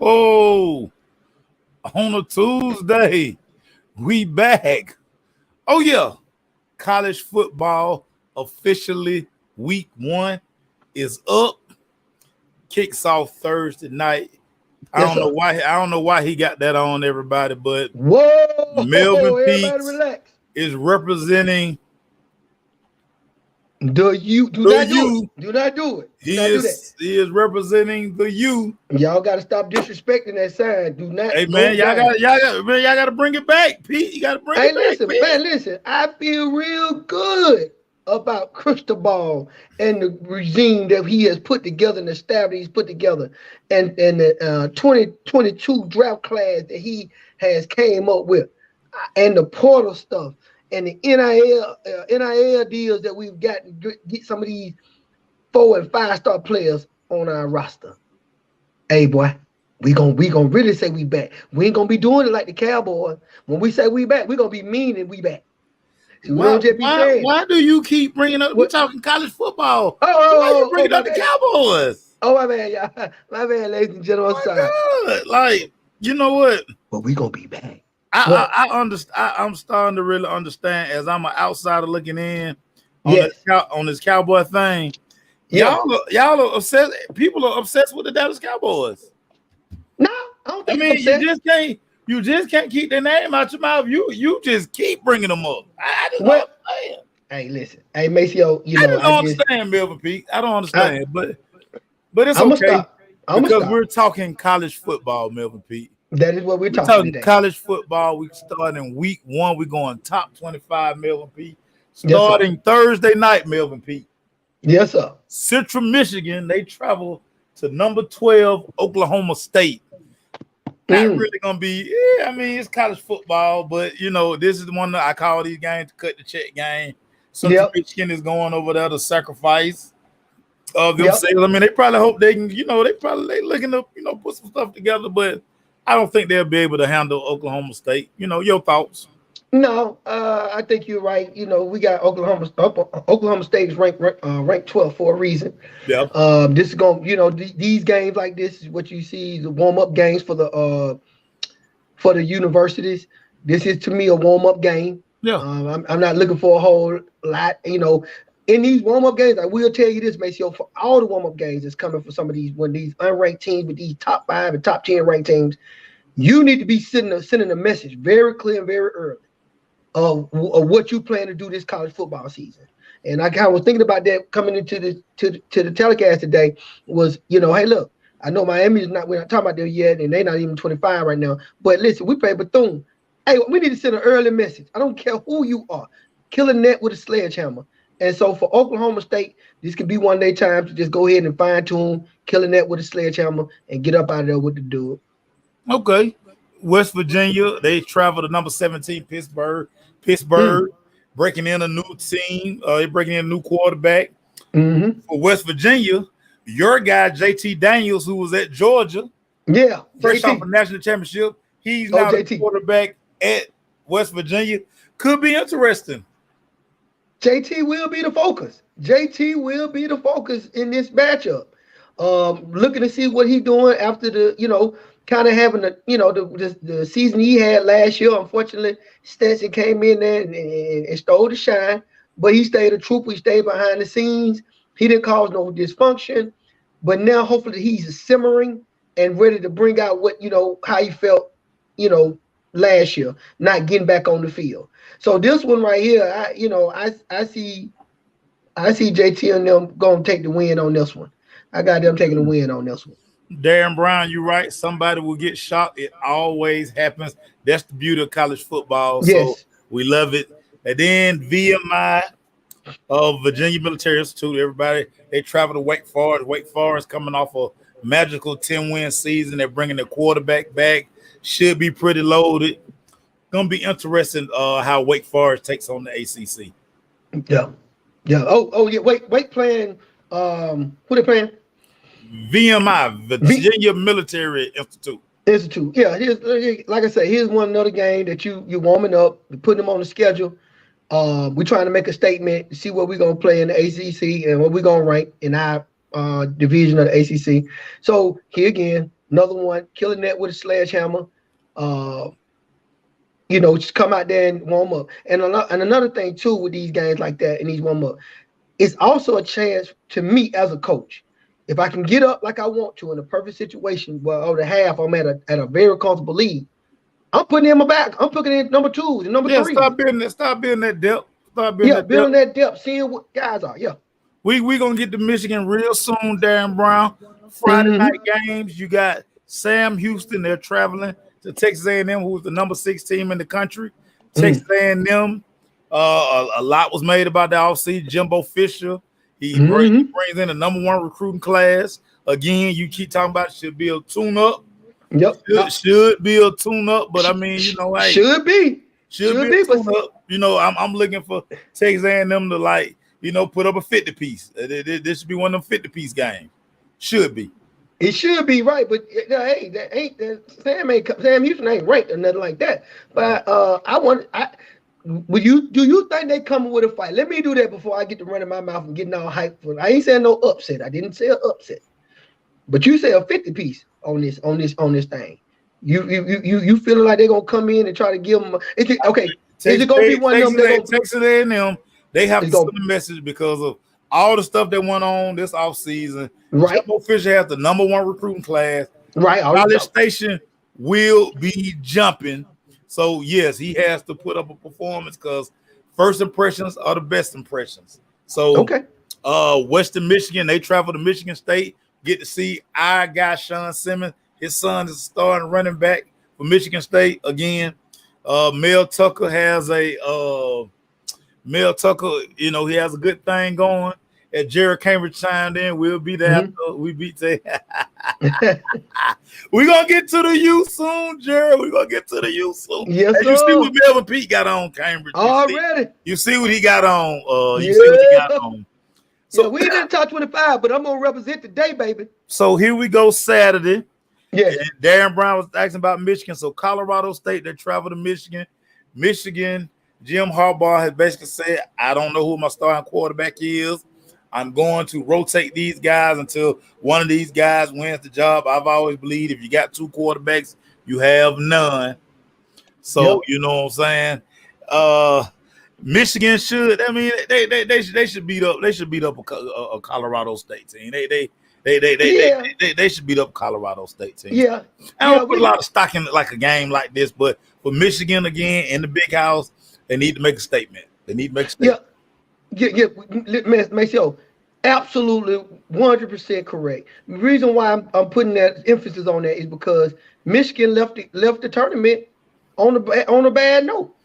Oh, on a Tuesday, we back. Oh yeah, college football officially week 1 is up. Kicks off Thursday night. I Yes, don't know sir. why. I don't know why he got that on everybody, but Whoa, Melvin everybody Peaks relax. is representing Do the not do it. U. Do not do it. Do He not do that. is he is representing the U. Y'all got to stop disrespecting that sign. Do Hey not go man, down. y'all got to bring it back, Pete. You got to bring Hey, it back, listen, Pete. man, listen. I feel real good about Cristobal and the regime that he has put together and the staff that he's put together, and the 2022 draft class that he has came up with, and the portal stuff, and the NIL deals that we've gotten to get some of these 4 and 5 star players on our roster. Hey, boy. We gonna really say we back. We ain't gonna be doing it like the Cowboys. When we say we back, we gonna be meaning we back. So we Why don't just be why saying why do you keep bringing up? We what. talking college football. Oh, Why you oh, oh, oh, bringing my up the bad. Cowboys? Oh, my bad, y'all. My bad, ladies and gentlemen. I'm sorry. God, like you know what? But we gonna be back. I What? I, I understand. I'm starting to really understand as I'm an outsider looking in on Yes. this cowboy thing. Yeah. Y'all are obsessed. People are obsessed with the Dallas Cowboys. No, I don't I think it's mean, upset. you just can't keep their name out your mouth. You just keep bringing them up. I just don't Well, understand. hey, listen. Hey, Maceo, I just don't understand, Melvin Pete. I don't I, understand, but it's I'm gonna okay stop. I'm gonna because stop. we're talking college football, Melvin Pete. That is what we're We're talking talking today. college football. We start in week 1. We're going top 25, Melvin Pete. Yes, sir. Starting Thursday night, Melvin Pete. Yes, sir. Central Michigan, they travel to number 12, Oklahoma State. Not Mm. really gonna be, yeah, I mean, it's college football, but this is the one that I call these games to cut the check game. Central Yep. Michigan is going over there to sacrifice of Yep. themselves. I mean, they probably hope they can, they looking to, put some stuff together, but I don't think they'll be able to handle Oklahoma State. Your thoughts. No, I think you're right. We got Oklahoma State is ranked 12 for a reason. Yeah. This is going, these games like this is what you see the warm up games for the universities. This is to me a warm up game. Yeah. I'm not looking for a whole lot. In these warm up games, I will tell you this, Maceo, for all the warm up games that's coming for some of these unranked teams with these top 5 and top 10 ranked teams, you need to be sending a message very clear and very early of what you plan to do this college football season. And I kind of was thinking about that coming into the telecast today was, hey, look, I know Miami's we're not talking about them yet, and they're not even 25 right now. But listen, we play Bethune. Hey, we need to send an early message. I don't care who you are. Kill a net with a sledgehammer. And so for Oklahoma State, this could be one day time to just go ahead and fine tune, kill a net with a sledgehammer, and get up out of there with the dude. Okay. West Virginia, they travel to number 17, Pittsburgh. Mm. Breaking in a new team. They're breaking in a new quarterback. Mm-hmm. For West Virginia, your guy, JT Daniels, who was at Georgia, Yeah, fresh off JT. a national championship, he's Oh, now the JT. quarterback at West Virginia. Could be interesting. JT will be the focus. JT will be the focus in this matchup. Looking to see what he's doing after kind of having the season he had last year. Unfortunately, Stetson came in there and stole the shine, but he stayed a trooper. He stayed behind the scenes. He didn't cause no dysfunction, but now hopefully he's simmering and ready to bring out how he felt, last year, not getting back on the field. So this one right here, I see JT and them gonna take the win on this one. I got them taking the win on this one. Darren Brown, you're right. Somebody will get shot. It always happens. That's the beauty of college football. So Yes. we love it. And then VMI of Virginia Military Institute, everybody, they travel to Wake Forest. Wake Forest coming off a magical 10-win season. They're bringing their quarterback back. Should be pretty loaded. Gonna be interesting how Wake Forest takes on the ACC. Yeah. Yeah. Oh yeah. Wait playing who they playing? VMI, V Virginia Military Institute. Institute. Yeah, like I said, here's one another game that you warming up, putting them on the schedule. We're trying to make a statement to see what we're gonna play in the ACC and what we're gonna rank in our division of the ACC. So here again, another one killing that with a sledgehammer. Uh, just come out there and warm up. And another thing too with these games like that and these warm up, it's also a chance to me as a coach. If I can get up like I want to in a perfect situation, well, over the half, I'm at a very comfortable lead. I'm putting in my back. I'm putting in number twos and number Yeah, threes. start building that depth. Start building Yeah, that depth. building that depth, seeing what guys are. Yeah. We gonna get to Michigan real soon, Darren Brown. Friday night games. You got Sam Houston. They're traveling to Texas A&M, who's the number 6 team in the country. Texas A&M. A lot was made about the offseason. Jimbo Fisher. He brings in the number 1 recruiting class. Again, you keep talking about should be a tune-up. Yep. Should be a tune-up, but I mean, hey, should be a tune-up. I'm looking for Texas A&M to put up a 50 piece. This should be one of them 50 piece games. Should be. It should be right, but hey, that ain't Sam Houston ain't ranked or nothing like that. But do you think they coming with a fight? Let me do that before I get to running my mouth and getting all hyped for it. I ain't saying no upset. I didn't say an upset. But you say a 50 piece on this thing. You feeling like they're gonna come in and try to give them okay. Is it gonna be one of them that Texas A&M, they have to send a message because of all the stuff that went on this offseason. Right. Jimbo Fisher has the number 1 recruiting class. Right. College Station will be jumping. So, yes, he has to put up a performance because first impressions are the best impressions. So, Western Michigan, they travel to Michigan State, get to see our guy, Sean Simmons. His son is a starting running back for Michigan State. Again, Mel Tucker has he has a good thing going. At Jared Cambridge chimed in, we'll be there after we beat We're going to get to the U soon, Jared. We're going to get to the U soon. Yes, you see what Melvin Pete got on Cambridge. Already. You see what he got on. You see what he got on. So we ain't in top 25, but I'm going to represent today, baby. So here we go Saturday. Yes. And Darren Brown was asking about Michigan. So Colorado State, they travel to Michigan. Michigan, Jim Harbaugh has basically said, I don't know who my starting quarterback is. I'm going to rotate these guys until one of these guys wins the job. I've always believed if you got 2 quarterbacks, you have none. So, you know what I'm saying? Michigan should. I mean, they should beat up. They should beat up a Colorado State team. They should beat up Colorado State team. Yeah, I don't put a lot of stock in like a game like this, but for Michigan again in the big house, they need to make a statement. Yeah, Maceo, absolutely 100% correct. The reason why I'm putting that emphasis on that is because Michigan left the tournament on a bad note.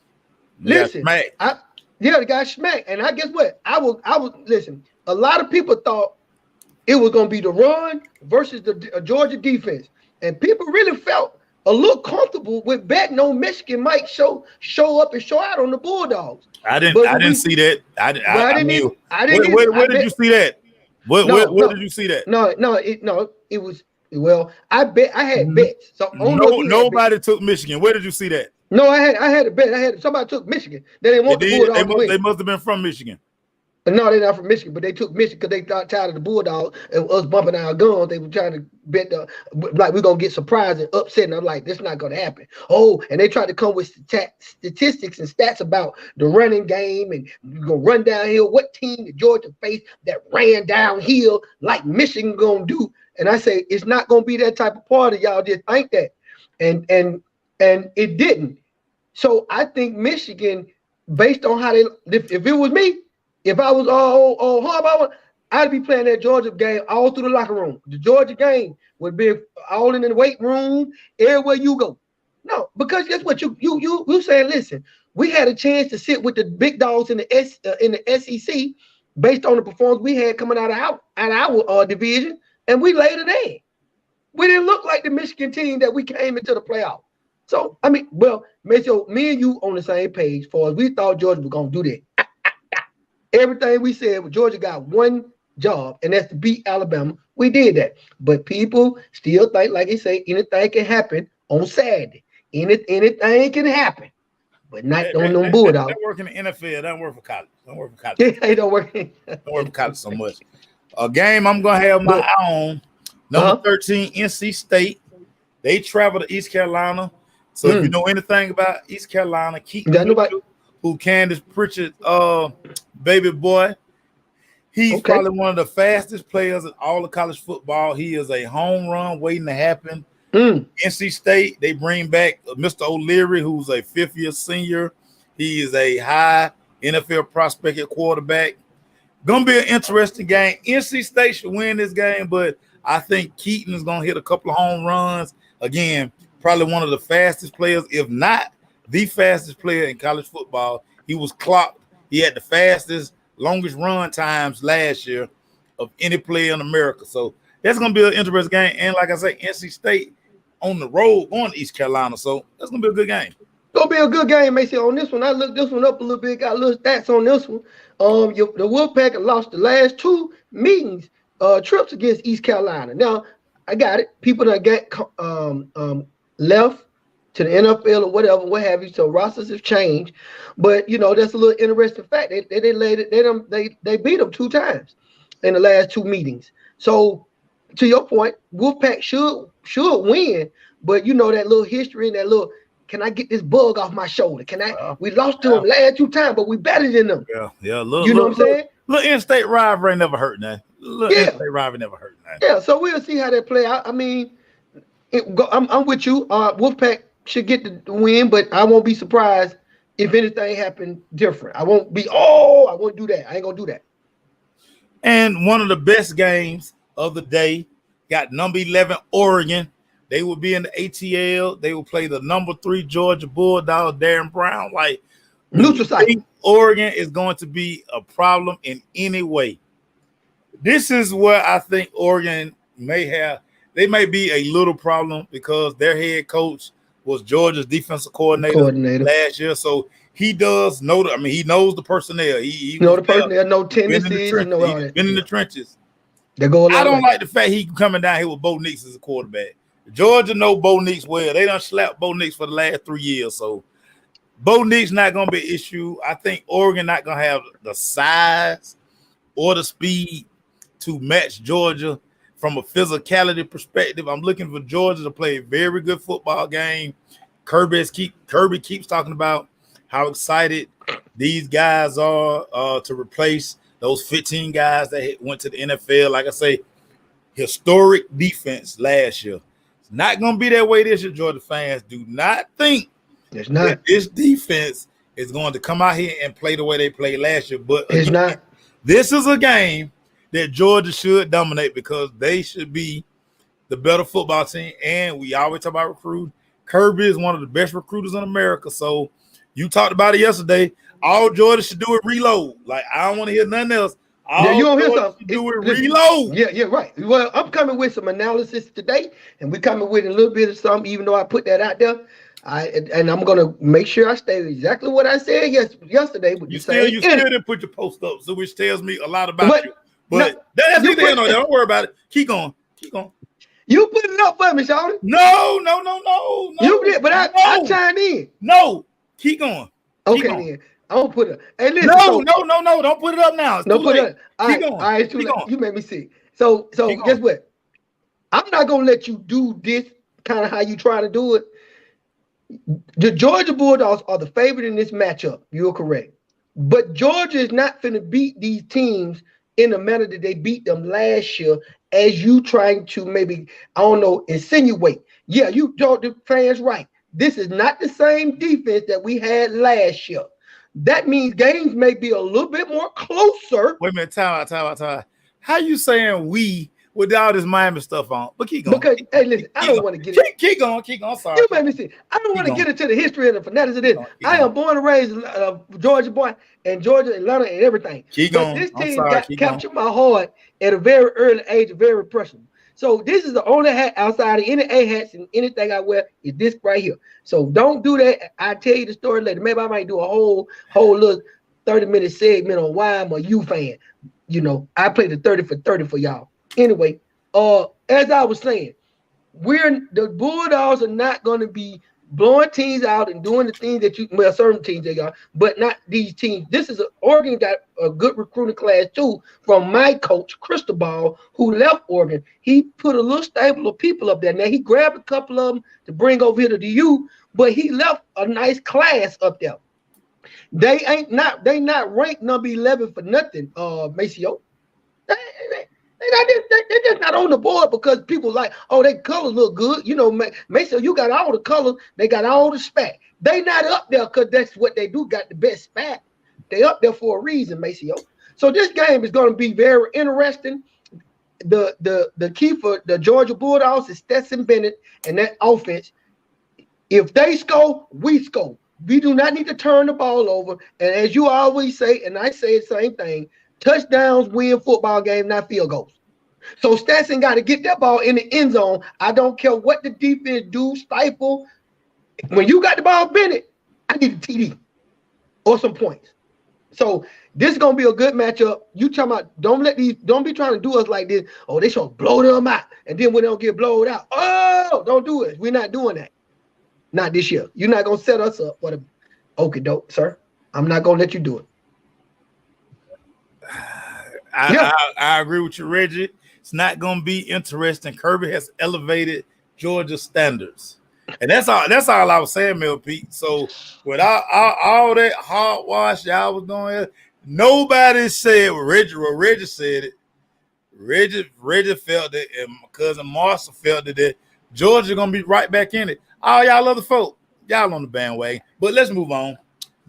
Listen, the guy smacked, and I guess what? I was listen. A lot of people thought it was going to be the run versus the Georgia defense, and people really felt a little comfortable with betting on Michigan might show up and show out on the Bulldogs. I didn't see that. I didn't. Where did you see that? Where did you see that? It was I had bets. So nobody took Michigan. Where did you see that? No, I had a bet. Somebody took Michigan. They didn't want the Bulldogs to win. They must have been from Michigan. No, they're not from Michigan, but they took Michigan because they got tired of the Bulldogs and us bumping our guns. They were trying to bet like we're gonna get surprised and upset. And I'm like, this is not gonna happen. Oh, and they tried to come with statistics and stats about the running game and you're gonna run downhill. What team did Georgia face that ran downhill like Michigan gonna do? And I say it's not gonna be that type of party. Y'all just think that, and it didn't. So I think Michigan, based on how if it was me. If I was Harbaugh, I'd be playing that Georgia game all through the locker room. The Georgia game would be all in the weight room, everywhere you go. No, because guess what? You saying, listen, we had a chance to sit with the big dogs in the SEC based on the performance we had coming out of our division, and we laid an egg. We didn't look like the Michigan team that we came into the playoff. So I mean, Maceo, me and you on the same page. For us, we thought Georgia was gonna do that. Everything we said, Georgia got one job, and that's to beat Alabama. We did that. But people still think, like they say, anything can happen on Saturday. Anything can happen. But not on them Bulldogs. That work in the NFL. That work for college. Don't work for college. They don't work. Don't work for college so much. A game I'm going to have my eye on. Number 13, NC State. They travel to East Carolina. So if you know anything about East Carolina, Keaton Mitchell, who Candace Pritchard baby boy, he's probably one of the fastest players in all of college football. He is a home run waiting to happen. NC State, they bring back Mr. O'Leary, who's a fifth-year senior. He is a high NFL prospect at quarterback. Gonna be an interesting game. NC State should win this game, but I think Keaton is gonna hit a couple of home runs. Again, probably one of the fastest players, if not the fastest player in college football. He was clocked. He had the fastest, longest run times last year of any player in America. So that's gonna be an interesting game. And like I said, NC State on the road going to East Carolina. So that's gonna be a good game. Gonna be a good game, Macy. On this one, I looked this one up a little bit, got a little stats on this one. The Wolfpack lost the last 2 meetings, trips against East Carolina. Now, I got it. People that get left to the NFL or whatever, what have you. So rosters have changed, but that's a little interesting fact. They beat them 2 times in the last 2 meetings. So to your point, Wolfpack should win, but that little history and that little. Can I get this bug off my shoulder? Can I? We lost to them last 2 times, but we better than them. Yeah. You know what I'm saying? Little in-state rivalry never hurt nothing. In-state rivalry never hurt nothing. Yeah, so we'll see how that play out. I mean, I'm with you. Wolfpack should get the win, but I won't be surprised if anything happened different. I won't be, I won't do that. I ain't gonna do that. And one of the best games of the day got number 11 Oregon. They will be in the ATL. They will play the number 3 Georgia Bulldogs, Darren Brown. Like, neutral site. Oregon is going to be a problem in any way. This is where I think Oregon they may be a little problem because their head coach was Georgia's defensive coordinator. Last year. So he does know he knows the personnel. He know the personnel, know tendencies, been in the trenches. I don't like the fact he coming down here with Bo Nix as a quarterback. Georgia know Bo Nix well. They done slapped Bo Nix for the last 3 years. So Bo Nix not going to be an issue. I think Oregon not going to have the size or the speed to match Georgia from a physicality perspective. I'm looking for Georgia to play a very good football game. Kirby keeps talking about how excited these guys are to replace those 15 guys that went to the NFL. Like I say, historic defense last year. Not going to be that way this year, Georgia fans. Do not think that this defense is going to come out here and play the way they played last year. But it's not. This is a game that Georgia should dominate because they should be the better football team. And we always talk about recruiting. Kirby is one of the best recruiters in America. So you talked about it yesterday. All Georgia should do is reload. Like, I don't want to hear nothing else. You don't hear something. Do it reload. Yeah, right. Well, I'm coming with some analysis today, and we're coming with a little bit of something, even though I put that out there. And I'm gonna make sure I state exactly what I said yesterday. You still didn't put your post up, so which tells me a lot about you. But that's neither here nor there. Don't worry about it. Keep going. You put it up for me, Shawty. No. You did, but I chimed in. No, keep going. Okay, then. I don't put it. Hey, listen, no. Don't put it up now. It's don't put late. it up. All right, it's too late. You made me sick. So guess what? I'm not gonna let you do this kind of how you try to do it. The Georgia Bulldogs are the favorite in this matchup. You're correct. But Georgia is not finna beat these teams in the manner that they beat them last year, as you trying to maybe, I don't know, insinuate. Yeah, you told the fans right. This is not the same defense that we had last year. That means games may be a little bit more closer. Wait a minute, time out. How you saying we with all this Miami stuff on? But keep going. Because, hey, listen, I don't want to get it. Keep going. Sorry. You made me see. I don't want to get into the history and the fanatics of this. I am born and raised Georgia boy, and Georgia, Atlanta, and everything. Keep going. This team captured my heart at a very early age, very personal. So this is the only hat outside of any A hats and anything I wear is this right here. So don't do that. I'll tell you the story later. Maybe I might do a whole little 30-minute segment on why I'm a U fan. You know, I played the 30 for 30 for y'all. Anyway, as I was saying, the Bulldogs are not going to be blowing teams out and doing the things that certain teams they got, but not these teams. This is Oregon got a good recruiting class too from my coach, Cristobal, who left Oregon. He put a little stable of people up there. Now he grabbed a couple of them to bring over here to the U, but he left a nice class up there. They not ranked number 11 for nothing, Maceo. They're just not on the board because people like, oh, they colors look good. You know, Maceo, you got all the colors. They got all the spec. They not up there because that's what they do, got the best spec. They up there for a reason, Maceo. So this game is going to be very interesting. The key for the Georgia Bulldogs is Stetson Bennett and that offense. If they score, we score. We do not need to turn the ball over. And as you always say, and I say the same thing, touchdowns win football game, not field goals. So Stetson got to get that ball in the end zone. I don't care what the defense do, stifle. When you got the ball, Bennett, I need a TD or some points. So this is gonna be a good matchup. You talking about don't be trying to do us like this. Oh, they should blow them out, and then when they don't get blowed out, oh, don't do it. We're not doing that. Not this year. You're not gonna set us up for the okie doke, sir. I'm not gonna let you do it. I agree with you, Reggie. It's not gonna be interesting. Kirby has elevated Georgia standards. And that's all I was saying, Mel Pete. So without all that hogwash y'all was doing, nobody said Reggie said it. Reggie felt it, and my cousin Marshall felt it that Georgia gonna be right back in it. All y'all other folk, y'all on the bandwagon. But let's move on.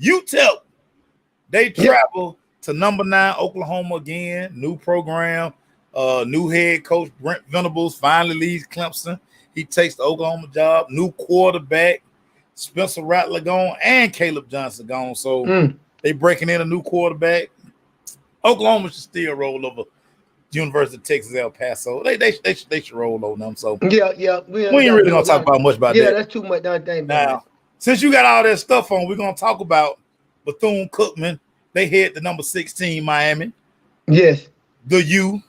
UTEP, they travel to number 9 Oklahoma again. New program, new head coach Brent Venables finally leaves Clemson. He takes the Oklahoma job. New quarterback, Spencer Rattler gone, and Caleb Johnson gone. So they breaking in a new quarterback. Oklahoma should still roll over University of Texas El Paso. They should roll over them. So we ain't really gonna talk about much about that. Yeah, that's too much. Now, since you got all that stuff on, we're gonna talk about Bethune-Cookman. They head to number 16 Miami. Yes. The U.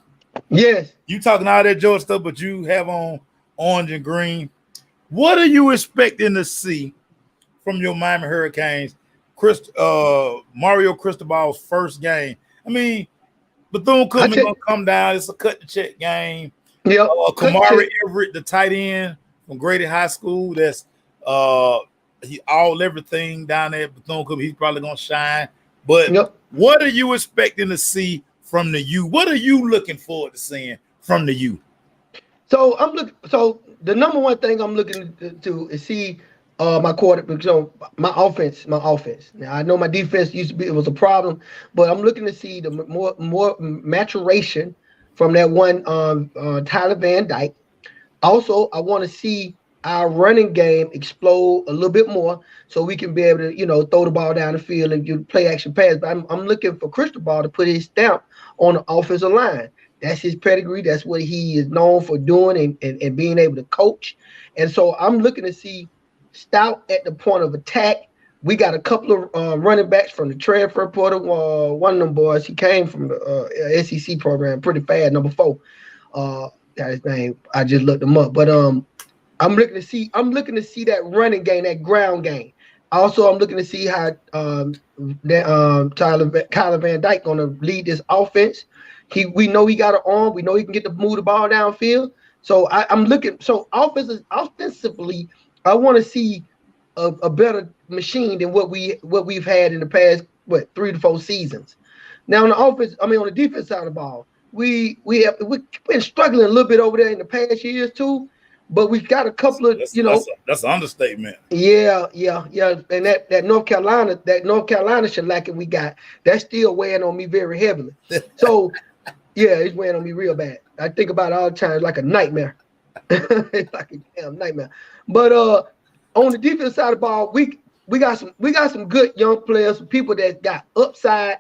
Yes. You talking all that Georgia stuff, but you have on orange and green. What are you expecting to see from your Miami Hurricanes? Mario Cristobal's first game. I mean, Bethune-Cookman gonna come down. It's a cut the check game. Yeah. Kamari Everett, the tight end from Grady High School. That's he all everything down there at Bethune-Cookman. He's probably gonna shine. But what are you expecting to see from the U? What are you looking forward to seeing from the U? So So the number one thing I'm looking to is see my quarterback. So my offense. Now I know my defense it was a problem, but I'm looking to see the more maturation from that one Tyler Van Dyke. Also, I want to see our running game explode a little bit more, so we can be able to throw the ball down the field and do play action pass. But I'm looking for Cristobal to put his stamp on the offensive line. That's his pedigree. That's what he is known for doing and being able to coach. And so I'm looking to see stout at the point of attack. We got a couple of running backs from the transfer portal. One of them boys, he came from the SEC program pretty fast, number 4. Got his name. I just looked him up. But I'm looking to see that running game, that ground game. Also, I'm looking to see how Tyler Van Dyke going to lead this offense. We know he got an arm. We know he can move the ball downfield. So I'm looking. So offensively, I want to see a better machine than what we've had in the past 3 to 4 seasons. Now on the defense side of the ball, we've been struggling a little bit over there in the past years too. But we've got a couple of that's an understatement. Yeah. And that North Carolina shellacking we got, that's still weighing on me very heavily. So yeah, it's weighing on me real bad. I think about it all the time like a nightmare. It's like a damn nightmare. But on the defense side of the ball, we got some good young players, some people that got upside.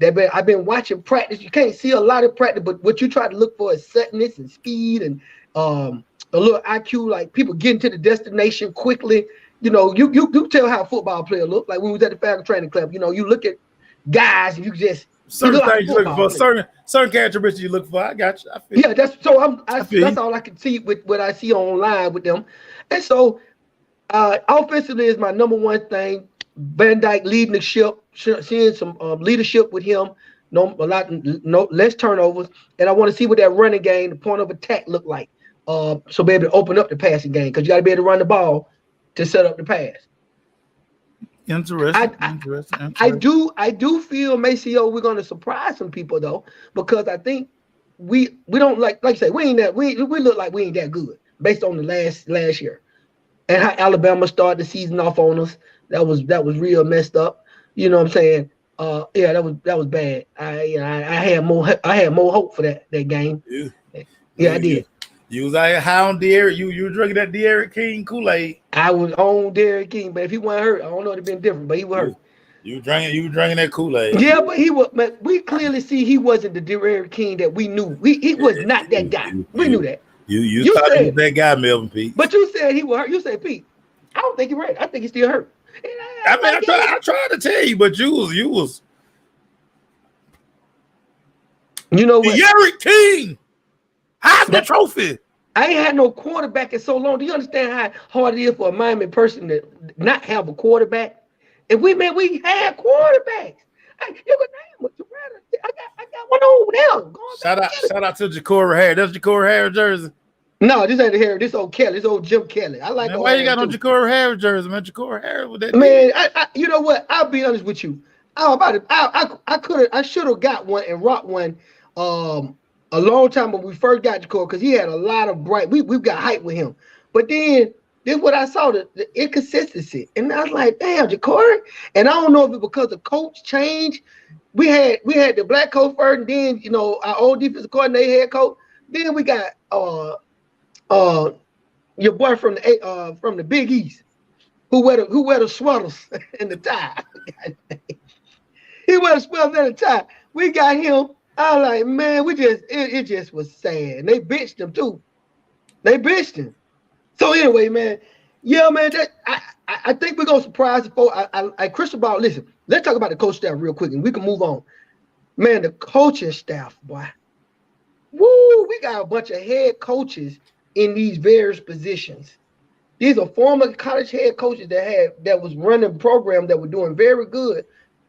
I've been watching practice. You can't see a lot of practice, but what you try to look for is suddenness and speed and a little IQ, like people getting to the destination quickly. You tell how a football player look. Like when we was at the Falcon training club, you look at guys and you just certain things you're looking for, certain characteristics you look for. I got you. I feel that's all I can see with what I see online with them. And so Offensively is my number one thing. Van Dyke leading the ship, seeing some leadership with him. No less turnovers, and I want to see what that running game, the point of attack, look like. So be able to open up the passing game because you got to be able to run the ball to set up the pass. Interesting. I do feel Maceo we're going to surprise some people though because I think we don't like you say we ain't that we look like we ain't that good based on the last year and how Alabama started the season off on us. That was real messed up. You know what I'm saying? Yeah, that was bad. I had more hope for that game. I did. You was out high on Derrick. You were drinking that Derrick King Kool-Aid. I was on Derrick King, but if he wasn't hurt, I don't know it'd been different. But he was hurt. You were drinking that Kool-Aid. Yeah, but he was. Man, we clearly see he wasn't the Derrick King that we knew. He was not that guy. We knew that. You thought he was that guy, Melvin Pete. But you said he was hurt. You said Pete. I don't think he's right. I think he's still hurt. I tried to tell you, but you was. You know what? Derrick King, Heisman Trophy. I ain't had no quarterback in so long. Do you understand how hard it is for a Miami person to not have a quarterback? And we had quarterbacks. You can name what you rather. I got one over there. Shout out to Ja'Cory Harris. That's Ja'Cory Harris jersey. No, this ain't the Harris. This old Kelly. This old Jim Kelly. I like. Man, why you got no Ja'Cory Harris jersey, man? Ja'Cory Harris with that. Man, you know what? I'll be honest with you. I should have got one and rocked one. A long time when we first got Ja'Cory because he had a lot of bright. We've got hype with him, but then what I saw the inconsistency, and I was like, damn, Ja'Cory. And I don't know if it's because the coach changed. We had the black coach first, and then our old defensive coordinator, head coach. Then we got your boy from the Big East, who wear the sweaters and the tie. He wear the sweaters and the tie. We got him. I was like, man, it just was sad. And they bitched him too. They bitched him. So anyway, man, yeah, man, I think we're gonna surprise the folks. I crystal ball. Listen, let's talk about the coach staff real quick, and we can move on. Man, the coaching staff, boy. Woo, we got a bunch of head coaches in these various positions. These are former college head coaches that was running programs that were doing very good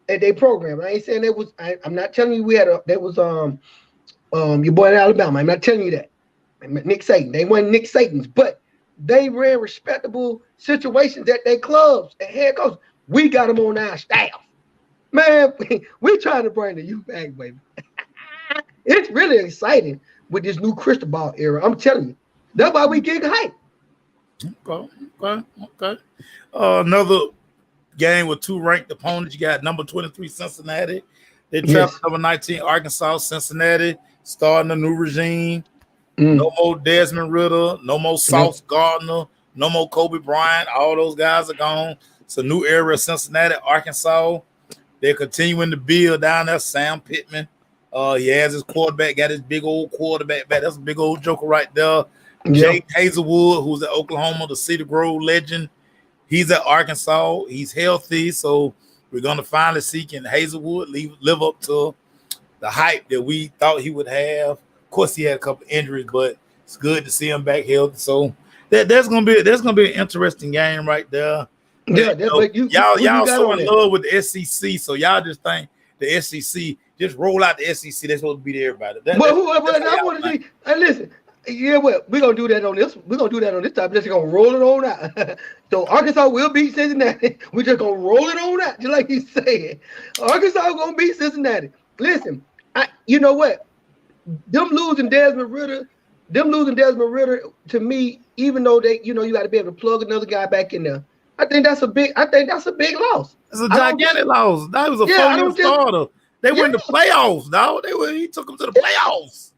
at their program. I ain't saying that was. I'm not telling you that was your boy in Alabama. I'm not telling you that. Nick Saban. They weren't Nick Saban's, but they ran respectable situations at their clubs and head coaches. We got them on our staff. Man, we trying to bring the youth back, baby. It's really exciting with this new crystal ball era. I'm telling you. That's why we get hype. Okay. Another game with two ranked opponents. You got number 23 Cincinnati. They travel number 19 Arkansas. Cincinnati starting a new regime. No more Desmond Ritter. No more Sauce Gardner. No more Kobe Bryant. All those guys are gone. It's a new era of Cincinnati, Arkansas. They're continuing to build down there. Sam Pittman. He has his quarterback. Got his big old quarterback back. That's a big old joker right there. Jake Hazelwood, who's at Oklahoma, the Cedar Grove legend. He's at Arkansas. He's healthy, so we're going to finally see can Hazelwood live up to the hype that we thought he would have. Of course, he had a couple injuries, but it's good to see him back healthy. So that's gonna be an interesting game right there. Yeah, y'all so in love with the SEC, so y'all just think the SEC just roll out the SEC. They're supposed to beat everybody. I want to see. And listen. Yeah, well, we're gonna do that on this. We're gonna do that on this time. Just gonna roll it on out. So Arkansas will beat Cincinnati. We're just gonna roll it on out, just like you said. Arkansas gonna beat Cincinnati. Listen, you know what? Them losing Desmond Ritter to me, even though you got to be able to plug another guy back in there. I think that's a big loss. It's a gigantic loss. That was a 4-year starter. They went to playoffs, dog. He took them to the playoffs.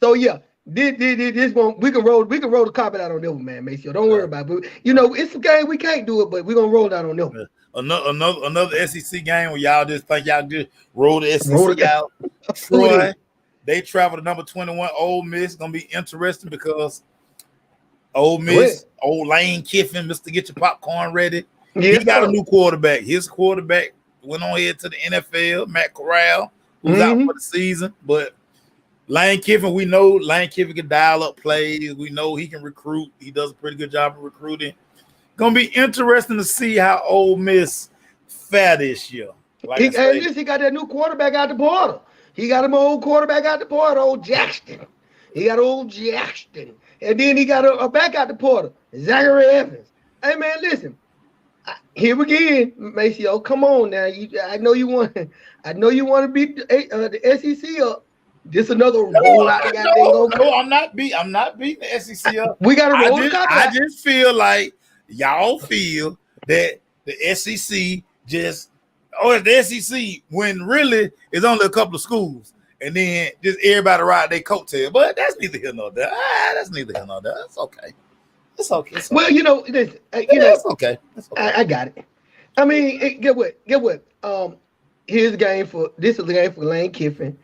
So yeah, this one we can roll the carpet out on this one, man, Maceo. Don't worry about it. But, it's a game we can't do it, but we're gonna roll it out on this one. Another SEC game where y'all just think y'all just roll the SEC out. Troy, they travel to number 21 Ole Miss. Gonna be interesting because Ole Miss, old Lane Kiffin, Mr. Get Your Popcorn Ready. He got a new quarterback. His quarterback went on here to the NFL, Matt Corral, who's out for the season. But Lane Kiffin, we know Lane Kiffin can dial up plays. We know he can recruit. He does a pretty good job of recruiting. Gonna be interesting to see how Ole Miss fare this year. Like I say, He got that new quarterback out the portal. He got him old quarterback out the portal, old Jackson. He got old Jackson. And then he got a back out the portal, Zachary Evans. Hey man, listen. Here again, Maceo. Come on now. I know you want to beat the SEC up. This another roll out the goddamn. No, I'm not beating the SEC up. We got to roll the cop I just feel like y'all feel that the SEC just it's the SEC when really it's only a couple of schools, and then just everybody ride their coattail. But that's neither here nor there. That's neither here nor there. It's okay. It's okay. It's okay. Well, it's okay. It's okay. I got it. I mean, get what? Here's the game for Lane Kiffin.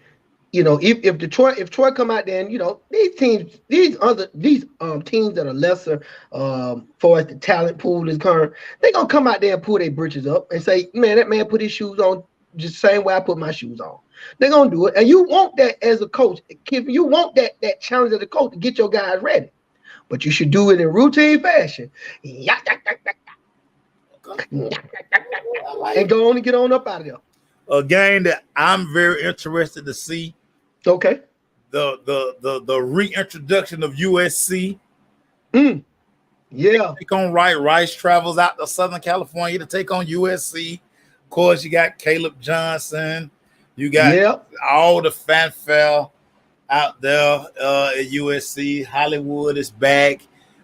If Troy come out there and these teams that are lesser for as the talent pool is current, they're gonna come out there and pull their britches up and say, man, that man put his shoes on just the same way I put my shoes on. They're gonna do it. And you want that as a coach, Kiffin, you want that challenge as a coach to get your guys ready. But you should do it in routine fashion. And go on and get on up out of there. A game that I'm very interested to see. Okay. The reintroduction of USC. Yeah. Take on Rice travels out to Southern California to take on USC. Of course, you got Caleb Johnson. You got all the fanfare out there at USC. Hollywood is back.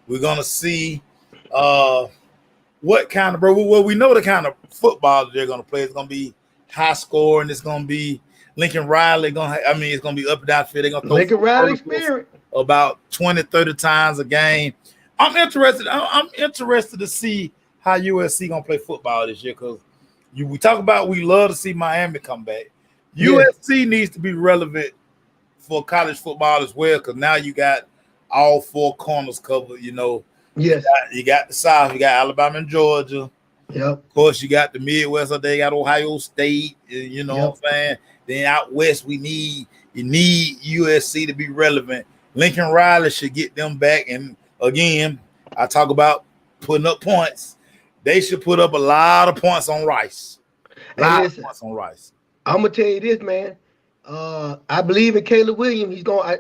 We're gonna see what kind of we know the kind of football that they're gonna play. It's gonna be high score, and it's gonna be Lincoln Riley it's gonna be up and down field. They're gonna throw Lincoln Riley spirit about 20-30 times a game. I'm interested to see how USC gonna play football this year, because we talk about we love to see Miami come back. USC needs to be relevant for college football as well, because now you got all four corners covered. Yes, you got the South, you got Alabama and Georgia. Yep. Of course, you got the Midwest. They got Ohio State. What I'm saying. Then out west, you need USC to be relevant. Lincoln Riley should get them back. And again, I talk about putting up points. They should put up a lot of points on Rice. Points on Rice. I'm gonna tell you this, man. I believe in Caleb Williams. He's going.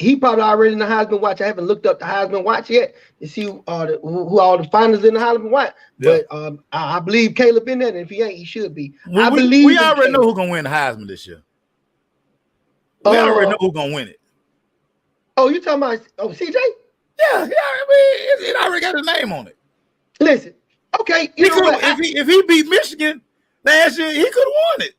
He probably already in the Heisman watch. I haven't looked up the Heisman watch yet to see who all the finalists in the Heisman watch. But I believe Caleb in that. And if he ain't, he should be. We already know who's gonna win the Heisman this year. We already know who's gonna win it. Oh, you talking about CJ? Yeah. It already got his name on it. Listen, okay. If he beat Michigan last year, he could have won it.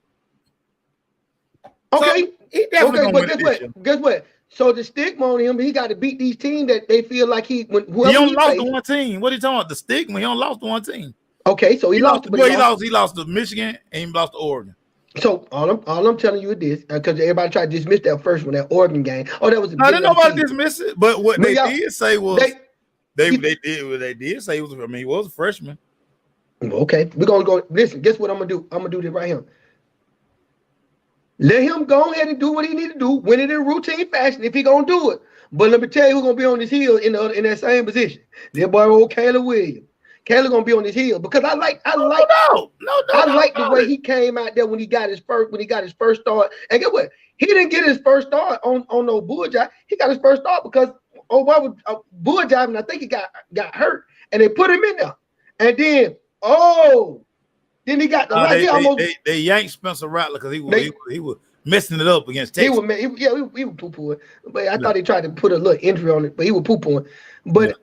Okay. So he definitely gonna win it this year. Guess what? So the stigma on him, he got to beat these teams that they feel like he only lost to one team. What are you talking about? The stigma? He only lost to one team. Okay, so he lost. He lost to Michigan and he lost to Oregon. So all I'm telling you is this, because everybody tried to dismiss that first one, that Oregon game. Oh, that was no, didn't nobody dismiss it. But what they did say was they did say he was. I mean, he was a freshman. Okay, we're gonna go. Listen, guess what I'm gonna do? I'm gonna do this right here. Let him go ahead and do what he need to do, win it in routine fashion if he gonna do it. But let me tell you who's gonna be on his heel in that same position. That boy old Caleb Williams. Caleb gonna be on his heel because I like the way he came out there when he got his first start. And guess what? He didn't get his first start on no bull jive. He got his first start because bull jive, and I think he got hurt, and they put him in there. And then then he got the they yanked Spencer Rattler because he was messing it up against Texas. He was poo-pooing. But I thought he tried to put a little injury on it, but he was poo-pooing. But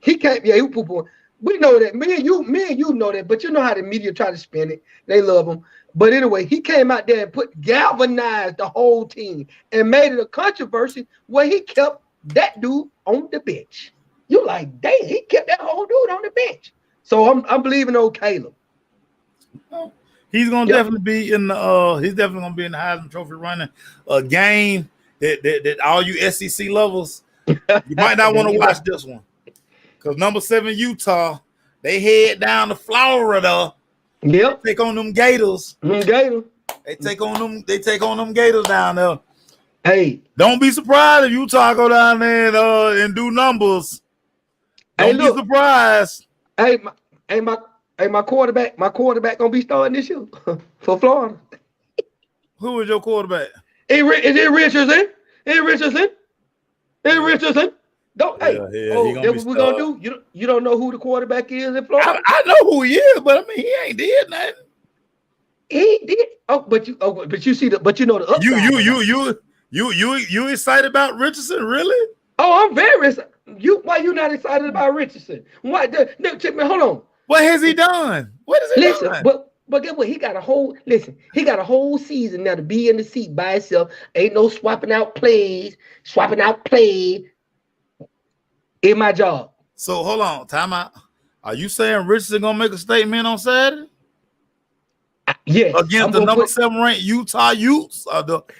he can't. Yeah, he was poo-pooing. We know that. Me and you know that. But you know how the media try to spin it. They love him. But anyway, he came out there and galvanized the whole team and made it a controversy where he kept that dude on the bench. You like, dang, he kept that whole dude on the bench. So I'm believing old Caleb. He's gonna definitely be in the he's definitely gonna be in the Heisman Trophy running. A game that all you SEC lovers, you might not want to watch this one. Because number 7 Utah, they head down to Florida. Yep. Take on them Gators. Gators. They take on them Gators down there. Hey, don't be surprised if Utah go down there and do numbers. hey, Don't be look. surprised. Hey, my quarterback gonna be starting this year for Florida. Who is your quarterback? Is it Richardson? Is Richardson? Is Richardson? Don't hey. Yeah, he Oh, gonna that's be what we're gonna starting. do. You don't know who the quarterback is in Florida? I know who he is, but I mean he ain't did nothing. He did. But you see but you know the upside. You excited about Richardson, really? Oh, I'm very excited. Why you not excited about Richardson? Why? Hold on. What has he done? What has he Listen, done? but guess what? He got a whole season now to be in the seat by himself. Ain't no swapping out plays in my job. So hold on, time out. Are you saying Richardson gonna make a statement on Saturday Yes, against I'm the gonna number put. 7 ranked Utah Utes?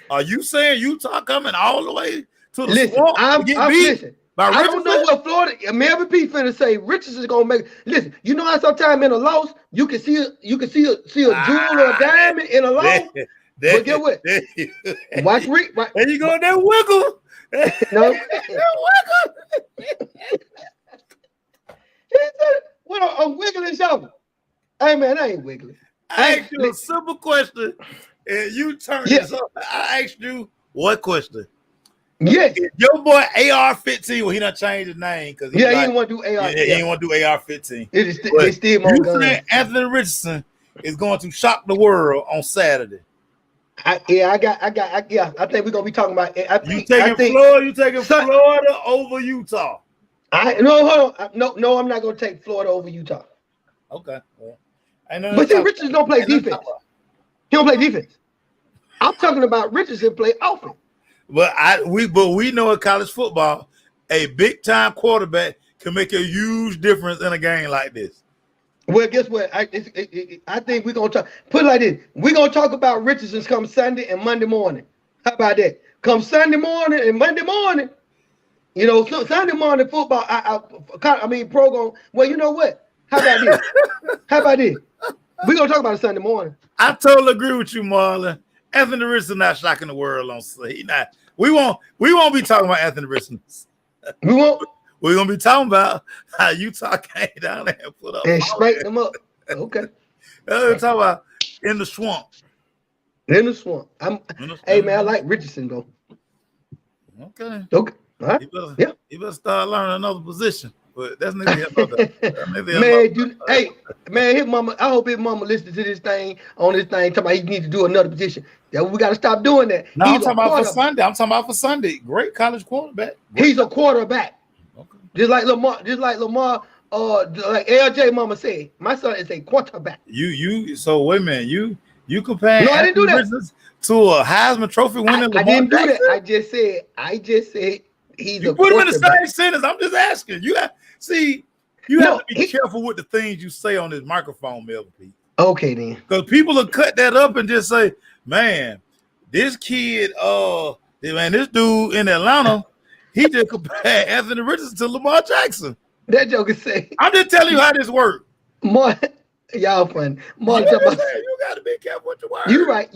Are you saying Utah coming all the way to the Listen, swamp to get beat listen. by I don't know Richardson? what Florida Melvin P finna say. Richardson's gonna make. Listen, you know how sometimes in a loss you can see a jewel or a diamond in a loss. But get what? There Watch Rick. there you go, that wiggle. No. That wiggle. What I'm wiggling shoulder. Hey man, I ain't wiggling. I asked you a simple question, and you turned this up. I asked you what question? Yes. Your boy AR-15, well, he done changed his name because he didn't want to do AR. he didn't want to do AR-15. They still more You guns. saying Anthony Richardson is going to shock the world on Saturday? I think we're gonna be talking about. You taking Florida over Utah? Hold on. No, I'm not gonna take Florida over Utah. Okay. Well, but see, Richardson don't play defense. He don't play defense. I'm talking about Richardson play offense. But we know in college football, a big time quarterback can make a huge difference in a game like this. Well, guess what? I think we're gonna talk. Put it like this: we're gonna talk about Richardson's come Sunday and Monday morning. How about that? Come Sunday morning and Monday morning. You know, Sunday morning football. Program. Well, you know what? How about this? We're gonna talk about it Sunday morning. I totally agree with you, Marlon. Anthony Richardson not shocking the world on Sunday. We won't be talking about Anthony Richardson. We won't. We're gonna be talking about how Utah came down there and put up and spanked them up. Okay. We're talking about in the swamp. In the swamp. Hey man, I like Richardson though. Okay. All right. You better start learning another position. But that's neither here nor there. Man, his mama. I hope his mama listens to this thing talking about he need to do another position. Yeah, we got to stop doing that. No, I'm talking about for Sunday. I'm talking about for Sunday. Great college quarterback. He's a quarterback. Okay. Just like Lamar. Like LJ mama said, my son is a quarterback. So wait a minute. You compare no, I didn't do that. To a Heisman Trophy winning Lamar I didn't do Jackson? that. I just said he's you a put him quarterback. in the same sentence. I'm just asking. You have to be careful with the things you say on this microphone, Melvin P. Okay, then. Because people will cut that up and just say, man, this kid, this dude in Atlanta, he just compared Anthony Richardson to Lamar Jackson. That joke is saying. I'm just telling you how this works. Y'all fun. You got to be careful with your words. You right.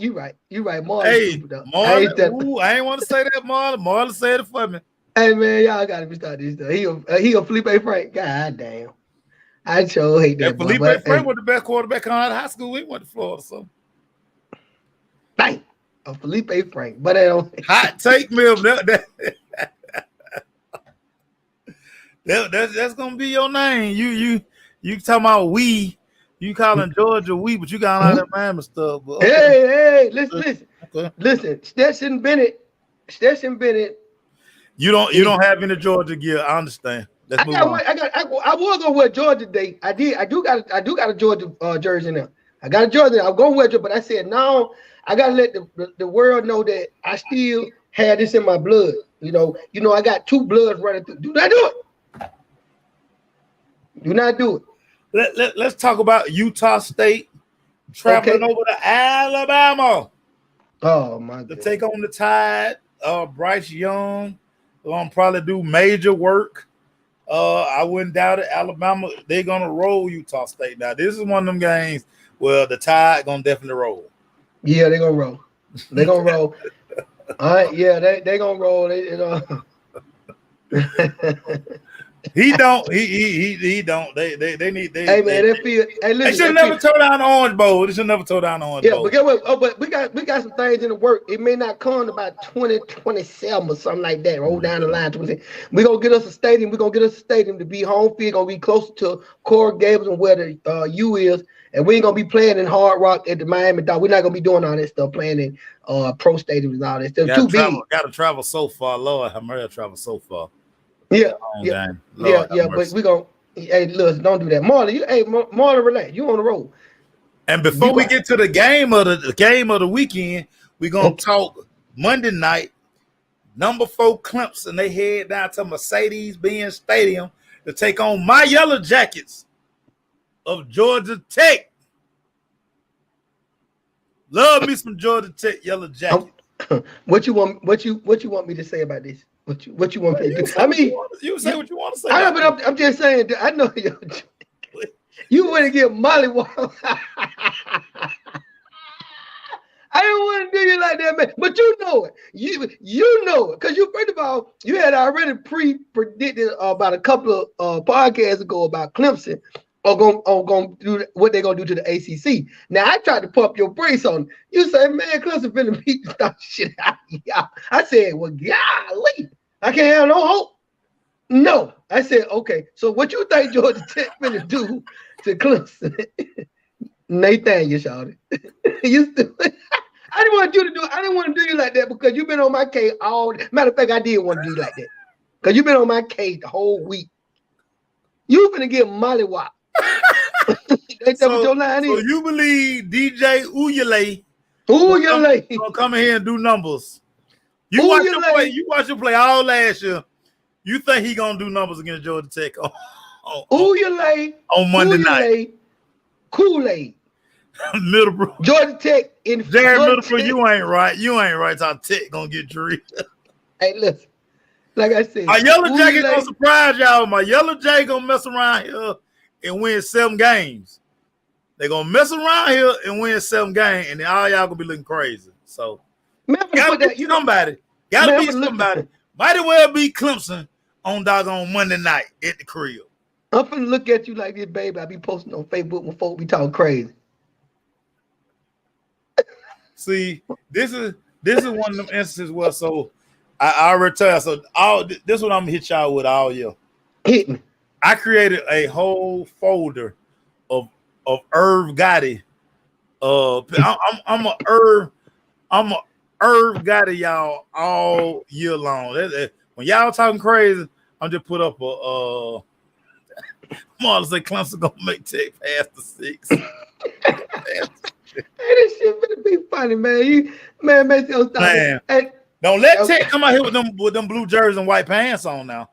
Marlon, hey, Marlon, I ain't want to say that, Marlon. Marlon said it for me. Hey man, y'all gotta be starting this stuff. He a Felipe Frank. God damn. I sure hate that. Felipe Frank was the best quarterback coming out of high school. We went to Florida, so. Bang. A Felipe Frank. But I don't hot take, Mills. That's gonna be your name. You talking about we? You calling Georgia we, but you got all that Miami stuff. But okay. Hey, listen. Okay. Listen, Stetson Bennett. You don't have any Georgia gear. I understand. Let's move on. I was gonna wear Georgia today. I do got a Georgia jersey now. I got a Georgia. I'm gonna wear it, but I said no. I gotta let the world know that I still had this in my blood. You know, I got two bloods running through. Do not do it. Do not do it. Let's talk about Utah State traveling over to Alabama. Oh my God. To take on the Tide. Bryce Young probably do major work. I wouldn't doubt it. Alabama, they're gonna roll Utah State. Now, this is one of them games where the Tide gonna definitely roll. Yeah, they're gonna roll. They're gonna roll. All right, yeah, they gonna roll. He don't. He don't. They need. Hey man, that feel. Hey, They listen, should that feel. never toe down the Orange Bowl. They should never toe down the Orange Yeah, but Bowl. get what? Oh, but we got some things in the work. It may not come to about 2027 or something like that. Roll down the line. We gonna get us a stadium. We gonna get us a stadium to be home field. Gonna be closer to Coral Gables and where the U is. And we ain't gonna be playing in Hard Rock at the Miami Dog. We're not gonna be doing all that stuff. Playing in pro stadiums and all that stuff. Too big. Got to travel so far. Lord, have mercy, travel so far. Yeah, Game. yeah, Lord, yeah. But we gonna. Hey, look, don't do that, Marlon. Marlon, relax. You on the road. And before we get to the game of the weekend, we're gonna talk Monday night. Number 4 Clemson. They head down to Mercedes-Benz Stadium to take on my Yellow Jackets of Georgia Tech. Love me some Georgia Tech Yellow Jackets. What you want me to say about this? What you want me to do? I mean, you say what you want to say. I know, but I'm just saying. I know you want to get Molly. I don't want to do you like that, man. But you know it. You know it. Because first of all, you had already predicted about a couple of podcasts ago about Clemson are going to do what they're going to do to the ACC. Now, I tried to pump your brakes on you. Say, man, Clemson finna beat the stop shit out of y'all. I said, well, golly, I can't have no hope. No. I said, okay, so what you think Georgia Tech finna do to Clemson? Nathaniel shouted. You stupid. I didn't want you to do it. I didn't want to do you like that because you've been on my case all. Matter of fact, I did want to do you like that because you've been on my case the whole week. You finna get mollywop. So you believe DJ Uyele gonna come in here and do numbers? You watch him play all last year. You think he gonna do numbers against Georgia Tech on Monday night? Kool-Aid. Middlebrook. Georgia Tech in Jared Middlebrook, you ain't right. You ain't right. How Tech gonna get drilled. Hey, listen. Like I said, my Yellow Jacket gonna surprise y'all. My Yellow Jacket gonna mess around here and win 7 games. They gonna mess around here and win 7 games, and then all y'all gonna be looking crazy. So gotta be somebody. Gotta be somebody. Might as well be Clemson on doggone Monday night at the crib. I'm finna look at you like this, baby. I be posting on Facebook when folks be talking crazy. See, this is one of them instances where I already tell you, so this is what I'm gonna hit y'all with all year. Hit me. I created a whole folder of Irv Gotti. I'm a Irv Gotti y'all all year long. When y'all talking crazy, I'm just put up a Marlon say Clemson gonna make Tech past the 6. Hey, this shit gonna be funny, man. Make your stop. Hey, don't let Tech come out here with them blue jerseys and white pants on now.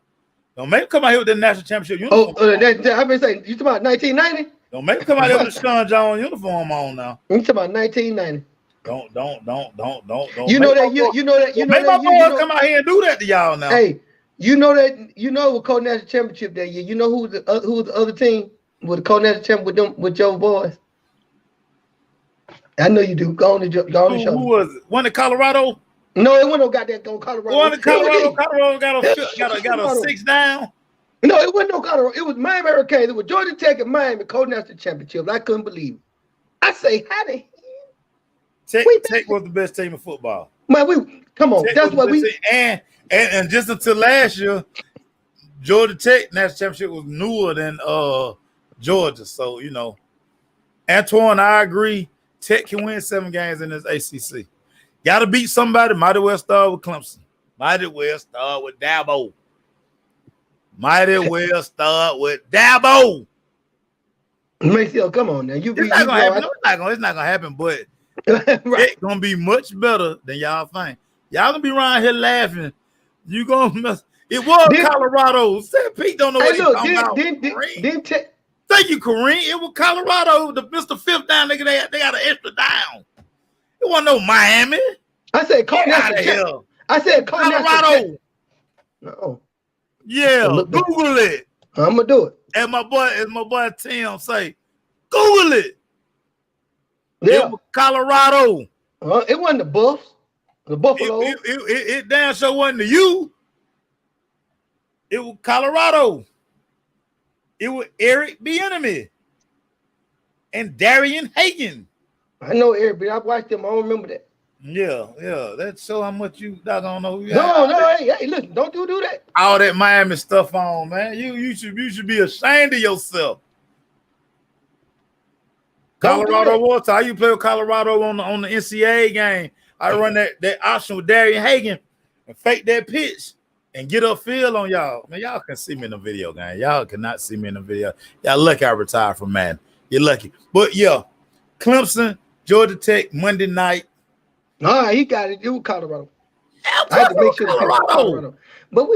Don't make him come out here with the national championship uniform. I've been saying, you talking about 1990? Don't make him come out here with the Sean Jones uniform on now. You talking about 1990? Don't. You know that. Make my boys come out here and do that to y'all now. Hey, you know with co-national championship that year. You know who the other team with the co-national championship with your boys? I know you do. Go on the show. Who was it? One in Colorado? No, it wasn't no goddamn Colorado. One in Colorado. Colorado got a 6 down. No, it wasn't no Colorado. It was Miami Hurricanes. It was Georgia Tech and Miami co-national championships. I couldn't believe it. I say, how the hell? Tech was the best team in football. Man, come on. That's what we and just until last year, Georgia Tech national championship was newer than Georgia. So Antoine, I agree. Tech can win 7 games in this ACC. Got to beat somebody. Might as well start with Clemson. Might as well start with Dabo. Maceo, come on now. It's not gonna happen, but right. It's gonna be much better than y'all think. Y'all gonna be around here laughing. You gonna mess. It was Colorado. Said Pete don't know what he's talking about. Thank you, Kareem. It was Colorado. The Mr. 5th down, nigga. They got an extra down. It wasn't no Miami. I said Colorado. Colorado. No. Yeah, Google it. I'm gonna do it. And my boy Tim say, Google it. Yeah. It was Colorado. It wasn't the Buffs. The Buffalo. It damn sure wasn't to you. It was Colorado. It was Eric Bieniemy and Darian Hagan. I know Eric, but I watched them. I don't remember that. Yeah. That show how much you don't know who you No, hey, listen, don't do that. All that Miami stuff on, man. You should be ashamed of yourself. Colorado Water. How you play with Colorado on the NCAA game? I run that option with Darian Hagan and fake that pitch and get a feel on y'all. Man, y'all can see me in the video game. Y'all cannot see me in the video. Y'all lucky I retired from Madden. You're lucky. But yeah, Clemson, Georgia Tech, Monday night. All right, he got it. It was Colorado. I had to make sure Colorado. But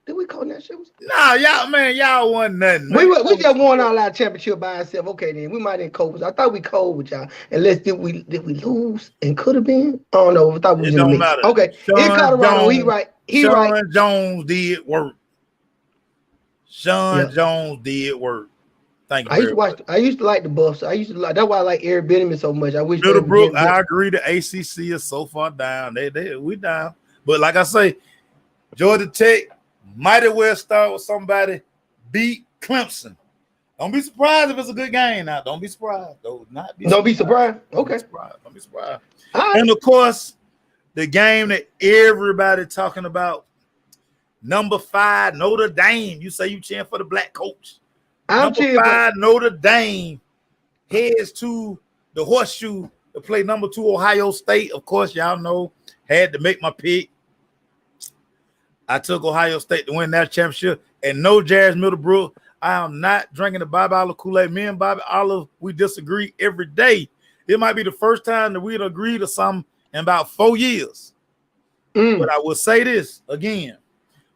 did we call that shit? Nah, y'all won nothing. Man. We just won our last championship by ourselves. Okay, then we might have cold. I thought we cold with y'all. Unless did we lose and could have been? I don't know. I thought we was in the mix. Okay, in Colorado, he right. Sean Jones did work. Jones did work. Thank you. I used to like the Buffs. That's why I like Eric Bieniemy so much. I wish Middlebrook. I agree. The ACC is so far down. We down. But like I say, Georgia Tech might as well start with somebody beat Clemson. Don't be surprised if it's a good game. Now, don't be surprised. Don't be surprised. Okay. Don't be surprised. Right. And of course, the game that everybody talking about, number 5 Notre Dame. You say you cheering for the black coach. Number 5 Notre Dame heads to the Horseshoe to play number 2 Ohio State. Of course, y'all know, had to make my pick. I took Ohio State to win that championship. And no, Jarris Middlebrook, I am not drinking the Bobby Olive Kool-Aid. Me and Bobby Olive, we disagree every day. It might be the first time that we'd agree to something in about 4 years. But I will say this again.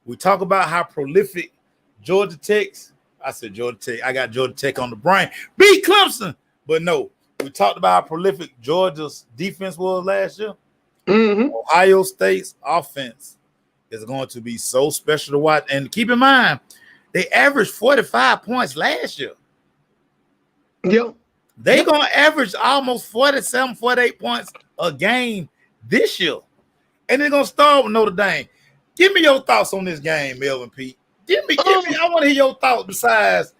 We talk about how prolific Georgia Tech's. I said Georgia Tech. I got Georgia Tech on the brain. Beat Clemson. But no, we talked about how prolific Georgia's defense was last year. Ohio State's offense is going to be so special to watch. And keep in mind, they averaged 45 points last year. Yep. They're going to average almost 47, 48 points a game this year. And they're going to start with Notre Dame. Give me your thoughts on this game, Melvin Pete. Give me. I want to hear your thoughts besides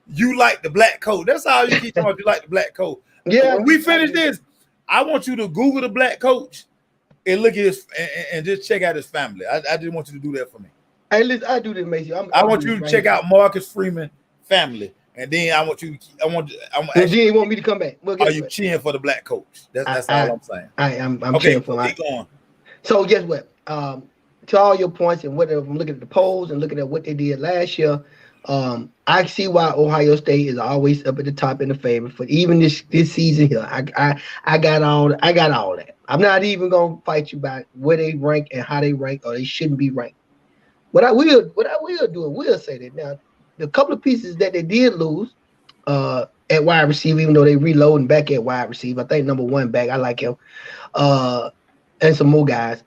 you like the black coat. That's all you keep talking about. You like the black coat. Yeah. When we finish this, I want you to Google the black coach and look at his and just check out his family. I just want you to do that for me. Hey, listen, I do this, Macy. I want you to check out Marcus Freeman family, and then I want you. And then you want me to come back. Are you cheering for the black coach? That's all I'm saying. I'm cheering for my. Going. So guess what? To all your points and whatever, I'm looking at the polls and looking at what they did last year. I see why Ohio State is always up at the top in the favor for even this season here. I got all that. I'm not even gonna fight you about where they rank and how they rank or they shouldn't be ranked. What I will do, and we'll say that now, the couple of pieces that they did lose at wide receiver, even though they reloading back at wide receiver. I think number 1 back, I like him, and some more guys.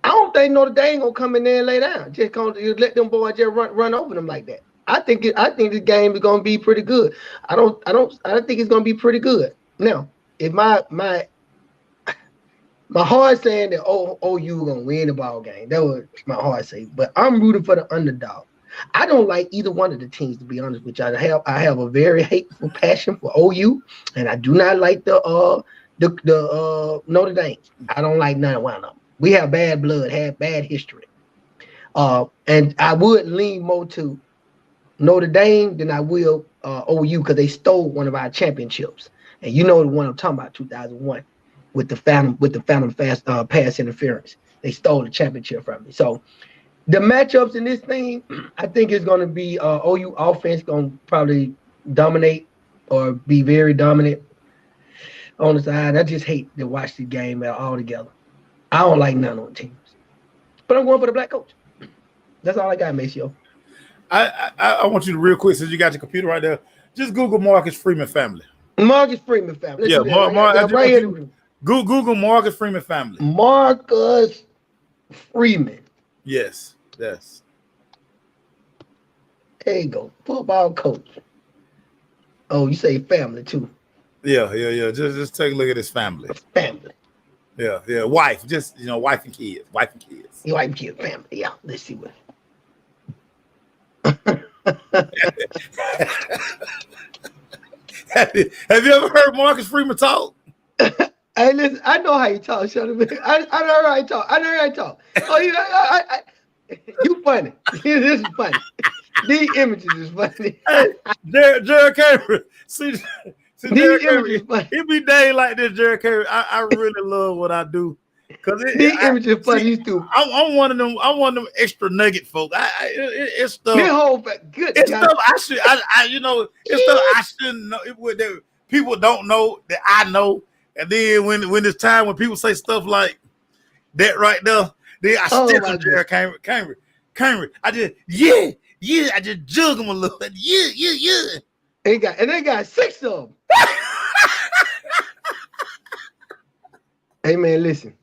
I don't think Notre Dame gonna come in there and lay down. Just gonna let them boys just run over them like that. I think the game is gonna be pretty good. I think it's gonna be pretty good. Now, if my heart saying that OU gonna win the ball game, that was my heart say. But I'm rooting for the underdog. I don't like either one of the teams, to be honest with you. I have a very hateful passion for OU, and I do not like the Notre Dame. I don't like none of them. We have bad blood, have bad history. And I would lean more to Notre Dame than I will OU because they stole one of our championships. And you know the one I'm talking about, 2001, with the Phantom pass interference. They stole the championship from me. So the matchups in this thing, I think it's going to be OU offense going to probably dominate or be very dominant on the side. I just hate to watch the game altogether. I don't like none of the teams. But I'm going for the black coach. That's all I got, Maceo. I want you to real quick, since you got your computer right there, just Google Marcus Freeman family. Marcus Freeman family. Let's right here. Google Marcus Freeman family. Marcus Freeman. Yes. There you go. Football coach. Oh, you say family too. Yeah. Just take a look at his family. Family. Yeah. Wife, just wife and kids. Your wife and kids, family. Yeah. Let's see what. Have you ever heard Marcus Freeman talk? Hey, listen, I know how you talk, shut up. I know how you talk. Oh, you funny. This is funny. These images is funny. Hey, Jared Cameron. See These images funny. It be days like this, Jared Cameron. I really love what I do. Cause these images funny too. I'm one of them. I'm one of them extra nugget folk. It's stuff. This whole good. It's stuff it's stuff I shouldn't know. That people don't know that I know. And then when it's time when people say stuff like that right there, then I stick on Jared Cameron. I just I just jug him a little bit. Yeah. They got 6 of them. Hey man, listen.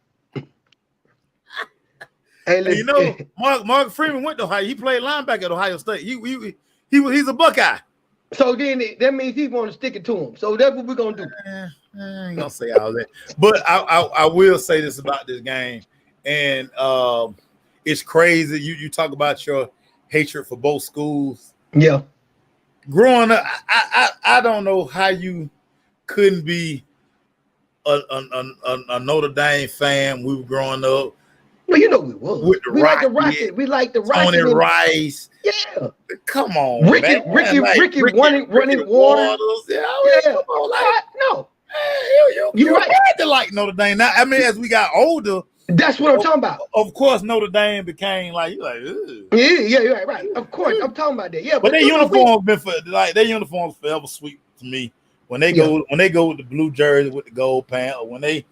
Hey, listen. Mark Freeman went to Ohio. He played linebacker at Ohio State. He's a Buckeye. So then that means he's going to stick it to him. So that's what we're gonna do. I ain't gonna say all that, but I will say this about this game, and it's crazy. You talk about your hatred for both schools. Yeah. Growing up, I don't know how you couldn't be a Notre Dame fan. We were growing up. Well, we was. We like the Rocket. We like the Rocket. Tony Rice. Yeah. Come on, Ricky running water. Yeah. Come on, no. You right. Had to like Notre Dame. Now, I mean, as we got older, that's what I'm talking about. Of course, Notre Dame became like you're like. Ugh. Yeah, you're right. Of course, I'm talking about that. Yeah, but their uniforms their uniforms forever sweet to me. When they go with the blue jersey with the gold pant, or whenever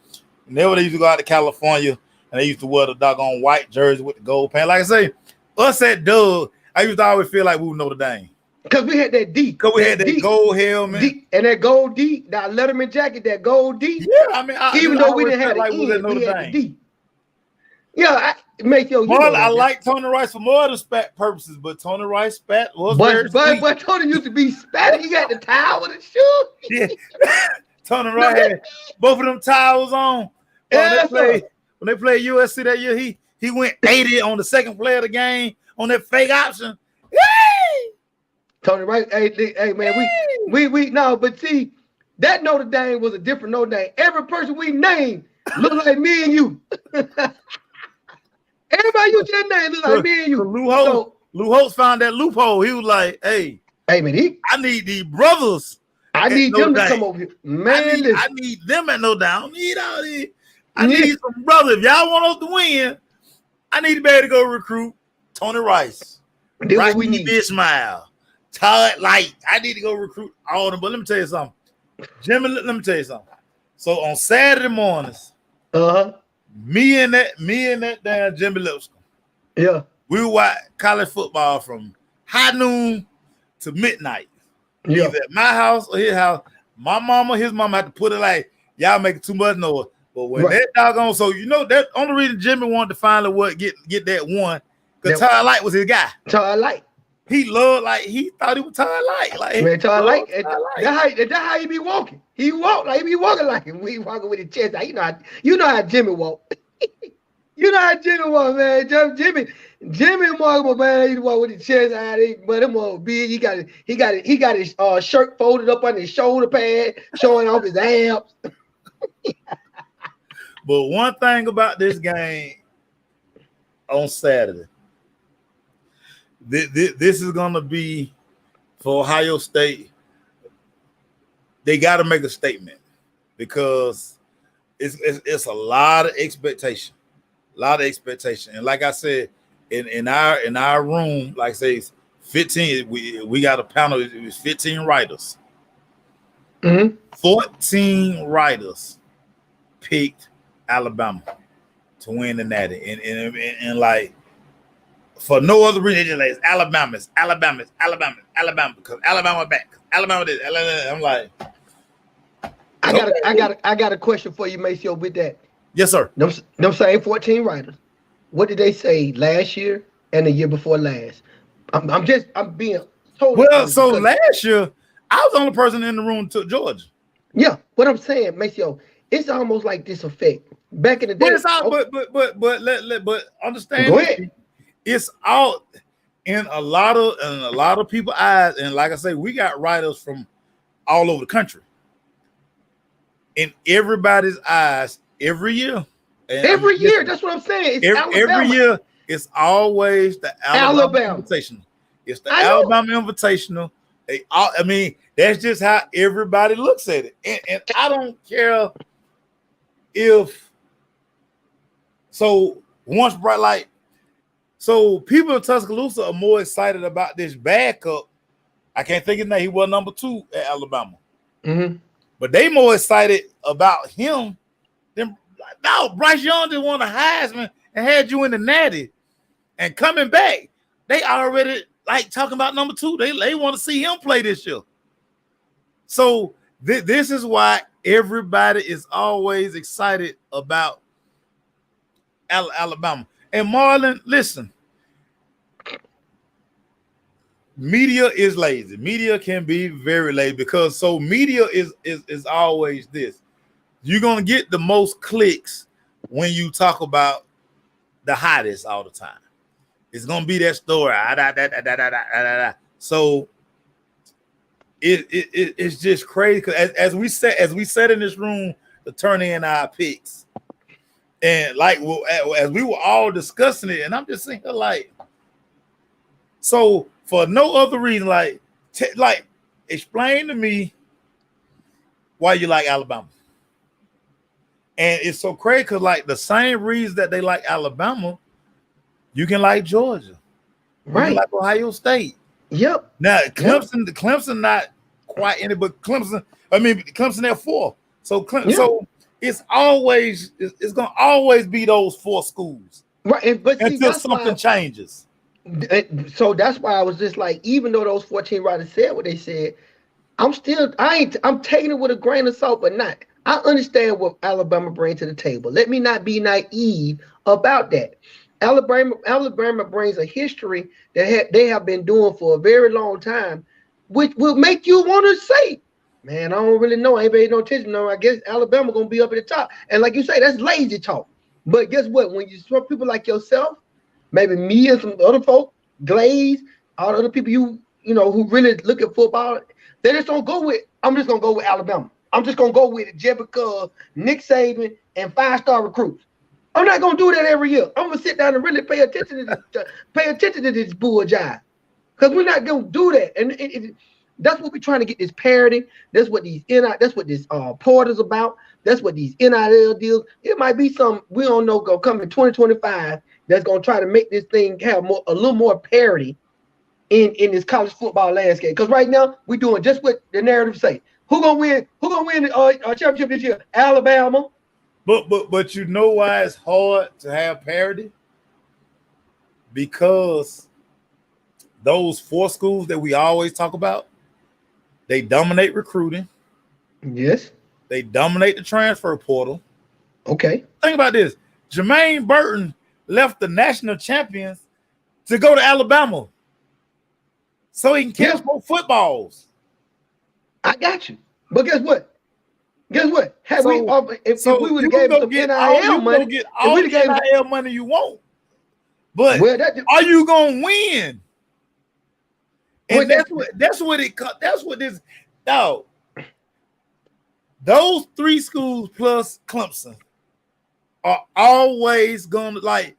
they used to go out to California. And they used to wear the doggone white jersey with the gold pants. Like I say, us at Doug, I used to always feel like we were Notre Dame. Because we had that D. Because we had that gold helmet. D, and that gold D, that Letterman jacket, that gold D. Yeah, I mean, even though we didn't have like we had the D. Yeah, I like Tony Rice for more than spat purposes, but Tony Rice spat was very sweet. But Tony used to be spatting. He got the towel with the shoe. Yeah. Tony Rice had both of them towels on. When they played USC that year, he went 80 on the second play of the game on that fake option. Yay! Tony Rice, hey man, we no, but see, that Notre Dame was a different Notre Dame. Every person we named looked like me and you. Everybody you just named looked like me and you. So Lou Holtz found that loophole. He was like, hey man, I need these brothers. I need them to come over here. Man, I need them at Notre Dame. I don't need all these. I need some brothers. If y'all want us to win, I need to be able to go recruit Tony Rice, Rocky Bismail, Todd Light. I need to go recruit all of them. But let me tell you something. Jimmy, let me tell you something. So on Saturday mornings, me and that damn Jimmy Lipscomb, yeah, we would watch college football from high noon to midnight. Yeah. Either at my house or his house. My mama, his mama had to put it like, y'all making too much noise. But when that doggone, so that only reason Jimmy wanted to finally get that one, because Todd Light was his guy. Todd Light. He thought he was Todd Light. Like man, Todd Light. That's how he be walking. He walk like he be walking like him. We walking with his chest out. You know how Jimmy walk. You know how Jimmy walk, man. Jimmy walk, man. He walk with his chest out. But him all big. He got his shirt folded up on his shoulder pad, showing off his abs. But one thing about this game on Saturday, this is going to be for Ohio State. They got to make a statement because it's a lot of expectation. And like I said, in our room, like I say, 15. We got a panel. It was 15 writers. 14 writers picked Alabama to win the Natty, and like for no other reason, like it's Alabama because Alabama back. Alabama did. I'm like, I got a question for you, Maceo. With that, yes, sir. Them same 14 writers. What did they say last year and the year before last? I'm being totally well. So last year, I was the only person in the room to Georgia. Yeah, what I'm saying, Maceo, it's almost like this effect. Back in the But day, it's all oh, but understand go this. ahead. It's out in a lot of people's eyes, and like I say, we got writers from all over the country. In everybody's eyes, every year, and I mean, Every year, listen, that's what I'm saying. It's every Alabama. year, it's always the Alabama Alabama. Invitational. It's the I know. Alabama Invitational. I mean, that's just how everybody looks at it, and I don't care if so. Once bright like so, people in Tuscaloosa are more excited about this backup. I can't think his name. He was number 2 at Alabama, Mm-hmm. but they more excited about him than no. Bryce Young just won a Heisman and had you in the Natty and coming back. They already like talking about number 2. They want to see him play this year. So this is why everybody is always excited about Alabama. And Marlon, listen, media is lazy. Media can be very lazy because so media is always this. You're gonna get the most clicks when you talk about the hottest all the time. It's gonna be that story. So it's just crazy because as we said in this room to turn in our picks, and like as we were all discussing it, and I'm just thinking like, so for no other reason, like explain to me why you like Alabama. And it's so crazy because like the same reason that they like Alabama, you can like Georgia, you can Right. like Ohio State. Yep. Now Yep. Clemson not quite any, but Clemson. I mean Clemson at 4. So Yeah. so it's gonna always be those 4 schools Right. But see, until that's something why. changes. So that's why I was just like, even though those 14 writers said what they said, I'm taking it with a grain of salt, but not. I understand what Alabama brings to the table. Let me not be naive about that. Alabama brings a history that they have been doing for a very long time, which will make you want to say, man, I don't really know. I ain't paying no attention. No, I guess Alabama gonna be up at the top. And like you say, that's lazy talk. But guess what? When you saw people like yourself, maybe me and some other folk, Glaze, all the other people you know who really look at football, they just don't go with. I'm just gonna go with Alabama. I'm just gonna go with it just because Nick Saban and 5-star recruits. I'm not gonna do that every year. I'm gonna sit down and really pay attention to this bull jive, because we're not gonna do that. And that's what we're trying to get this parity. That's what That's what this porter's about. That's what these NIL deals. It might be some we don't know gonna come in 2025 that's gonna try to make this thing have a little more parity in this college football landscape. Because right now we're doing just what the narrative say. Who gonna win? Who gonna win a championship this year? Alabama. But you know why it's hard to have parity? Because those 4 schools that we always talk about, they dominate recruiting, Yes. they dominate the transfer portal. Okay. Think about this. Jermaine Burton left the national champions to go to Alabama so he can Yeah, catch more footballs. I got you. But guess what? Guess what? Had we So if we would have you can gave him go some get all NIL you can go money, get if all we'd the have gave him NIL money you want, but well that are you gonna win? well And that's what this dog. Those 3 schools plus Clemson are always gonna like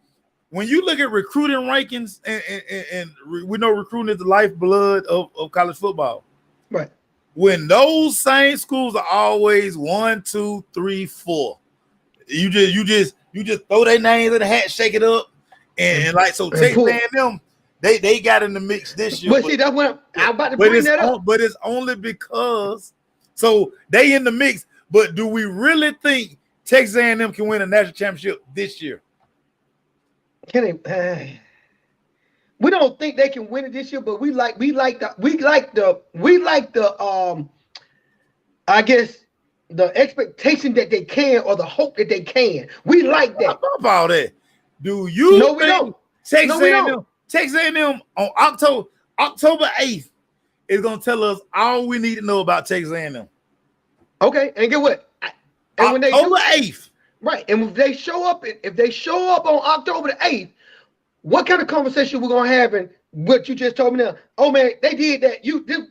when you look at recruiting rankings, and we know recruiting is the lifeblood of college football. right. When those same schools are always 1, 2, 3, 4, you just throw their names in the hat, shake it up, and like so And Texas pull. A&M, they got in the mix this year, But see, that's what I'm about to but bring it's that up. but it's only because so they in the mix. But do we really think Texas A&M can win a national championship this year? Can they? We don't think they can win it this year, but we like the I guess the expectation that they can, or the hope that they can. We like that. About all that. Do you No, we don't. think No, we don't. Texas A&M on October 8th is gonna tell us all we need to know about Texas A&M? Okay, and get what? And when they October do 8th. right, and if they show up on October the 8th, what kind of conversation we're gonna have? And what you just told me now? Oh man, they did that.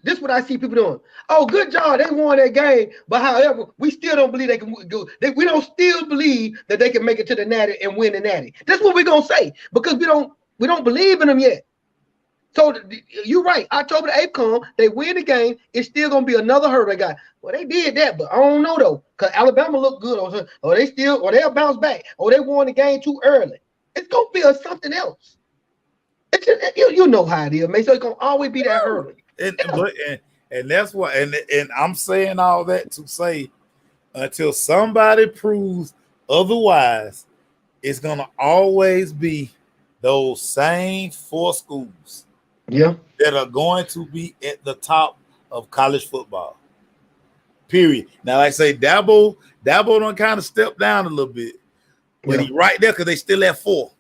This what I see people doing. Oh, good job, they won that game. But however, we still don't believe they can go. We don't still believe that they can make it to the Natty and win the Natty. That's what we're gonna say because we don't believe in them yet. So you're right. October the 8th come, they win the game. It's still gonna be another hurdle. They got. Well, they did that, but I don't know though, because Alabama looked good. Or they'll bounce back. Or they won the game too early. It's gonna be something else. It's just, you know how it is, man. So it's gonna always be that hurdle. And that's why. And I'm saying all that to say, until somebody proves otherwise, it's gonna always be those same 4 schools. Yeah. That are going to be at the top of college football. Period. Now, like I say, Dabo done kind of stepped down a little bit, but he right there because they still have 4.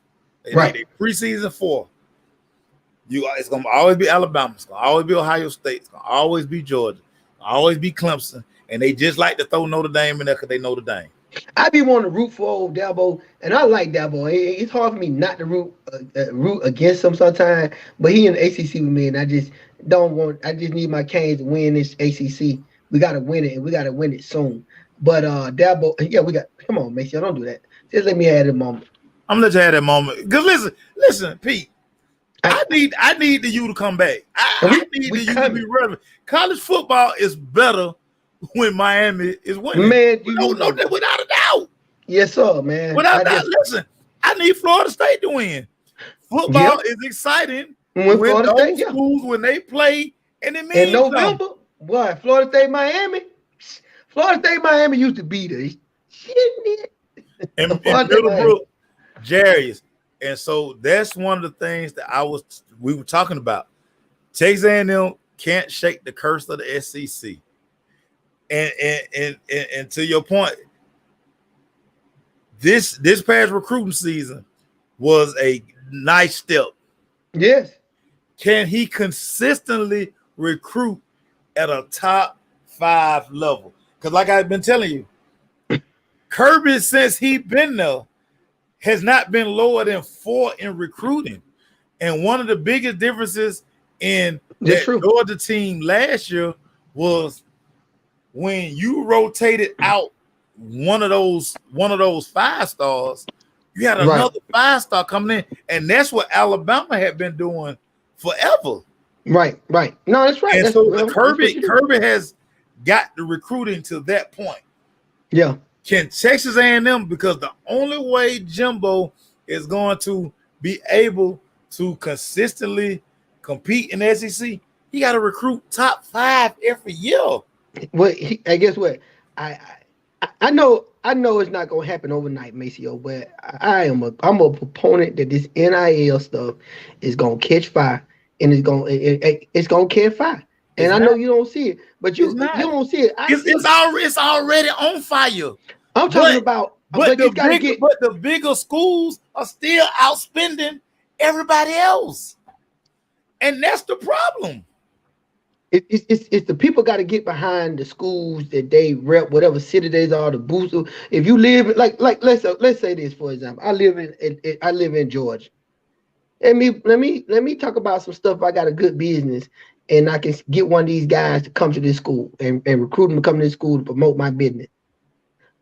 They preseason 4. It's gonna always be Alabama. It's gonna always be Ohio State. It's gonna always be Georgia. Always be Clemson, and they just like to throw Notre Dame in there because they Notre Dame. I be wanting to root for old Dabo, and I like Dabo. It's hard for me not to root against him sometimes, but he in the ACC with me, and I just don't want. I just need my Canes to win this ACC. We gotta win it, and we gotta win it soon. But Dabo, yeah, we got. Come on, Macy, don't do that. Just let me have that moment. I'm gonna let you have that moment. Cause listen, Pete. I need you to come back. I need you to be relevant. College football is better when Miami is winning. Man, without a doubt. Yes, sir, man. Without a doubt. Listen, I need Florida State to win. Football is exciting when Florida State, schools when they play and it means in November. Boy, Florida State, Miami. Florida State, Miami used to beat us. Shit, and Middlebrook, Jarius. And so that's one of the things that we were talking about. Texas A&M can't shake the curse of the SEC. And to your point, this past recruiting season was a nice step. Yes. Can he consistently recruit at a top 5 level? Because like I've been telling you, Kirby, since he's been there, has not been lower than 4 in recruiting. And one of the biggest differences in that Georgia team last year was when you rotated out one of those 5 stars, you had another 5-star coming in, and that's what Alabama had been doing forever. Right. No, that's right. And so Kirby has got the recruiting to that point. Yeah. Can Texas A&M, because the only way Jimbo is going to be able to consistently compete in the SEC, he got to recruit top 5 every year. Well, I guess what I know it's not gonna happen overnight, Maceo, but I'm a proponent that this NIL stuff is gonna catch fire, and it's gonna catch fire. And I know you don't see it, but you don't see it. It's already on fire. I'm talking about, but the bigger schools are still outspending everybody else, and that's the problem. It's the people got to get behind the schools that they rep, whatever city they are, the booster. If you live like let's say this, for example, I live in Georgia. Let me talk about some stuff. I got a good business, and I can get one of these guys to come to this school and recruit them to come to this school to promote my business.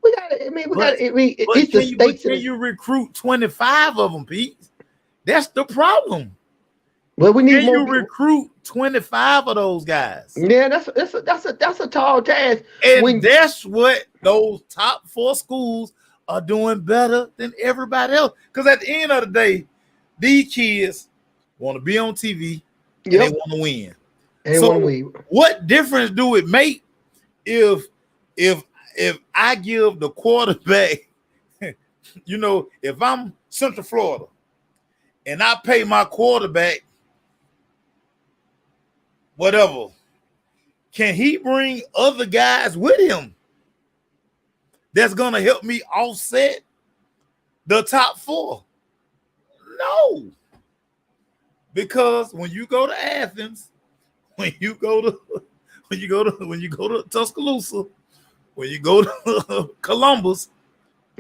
It's the states. Can you recruit 25 of them, Pete? That's the problem. Well, we need more. You recruit 25 of those guys. Yeah, that's a tall task. And that's what those top 4 schools are doing better than everybody else. Because at the end of the day, these kids want to be on TV and they want to win. What difference do it make if I give the quarterback, if I'm Central Florida and I pay my quarterback whatever, can he bring other guys with him that's gonna help me offset the top 4? No, because when you go to Athens, when you go to Tuscaloosa, when you go to Columbus,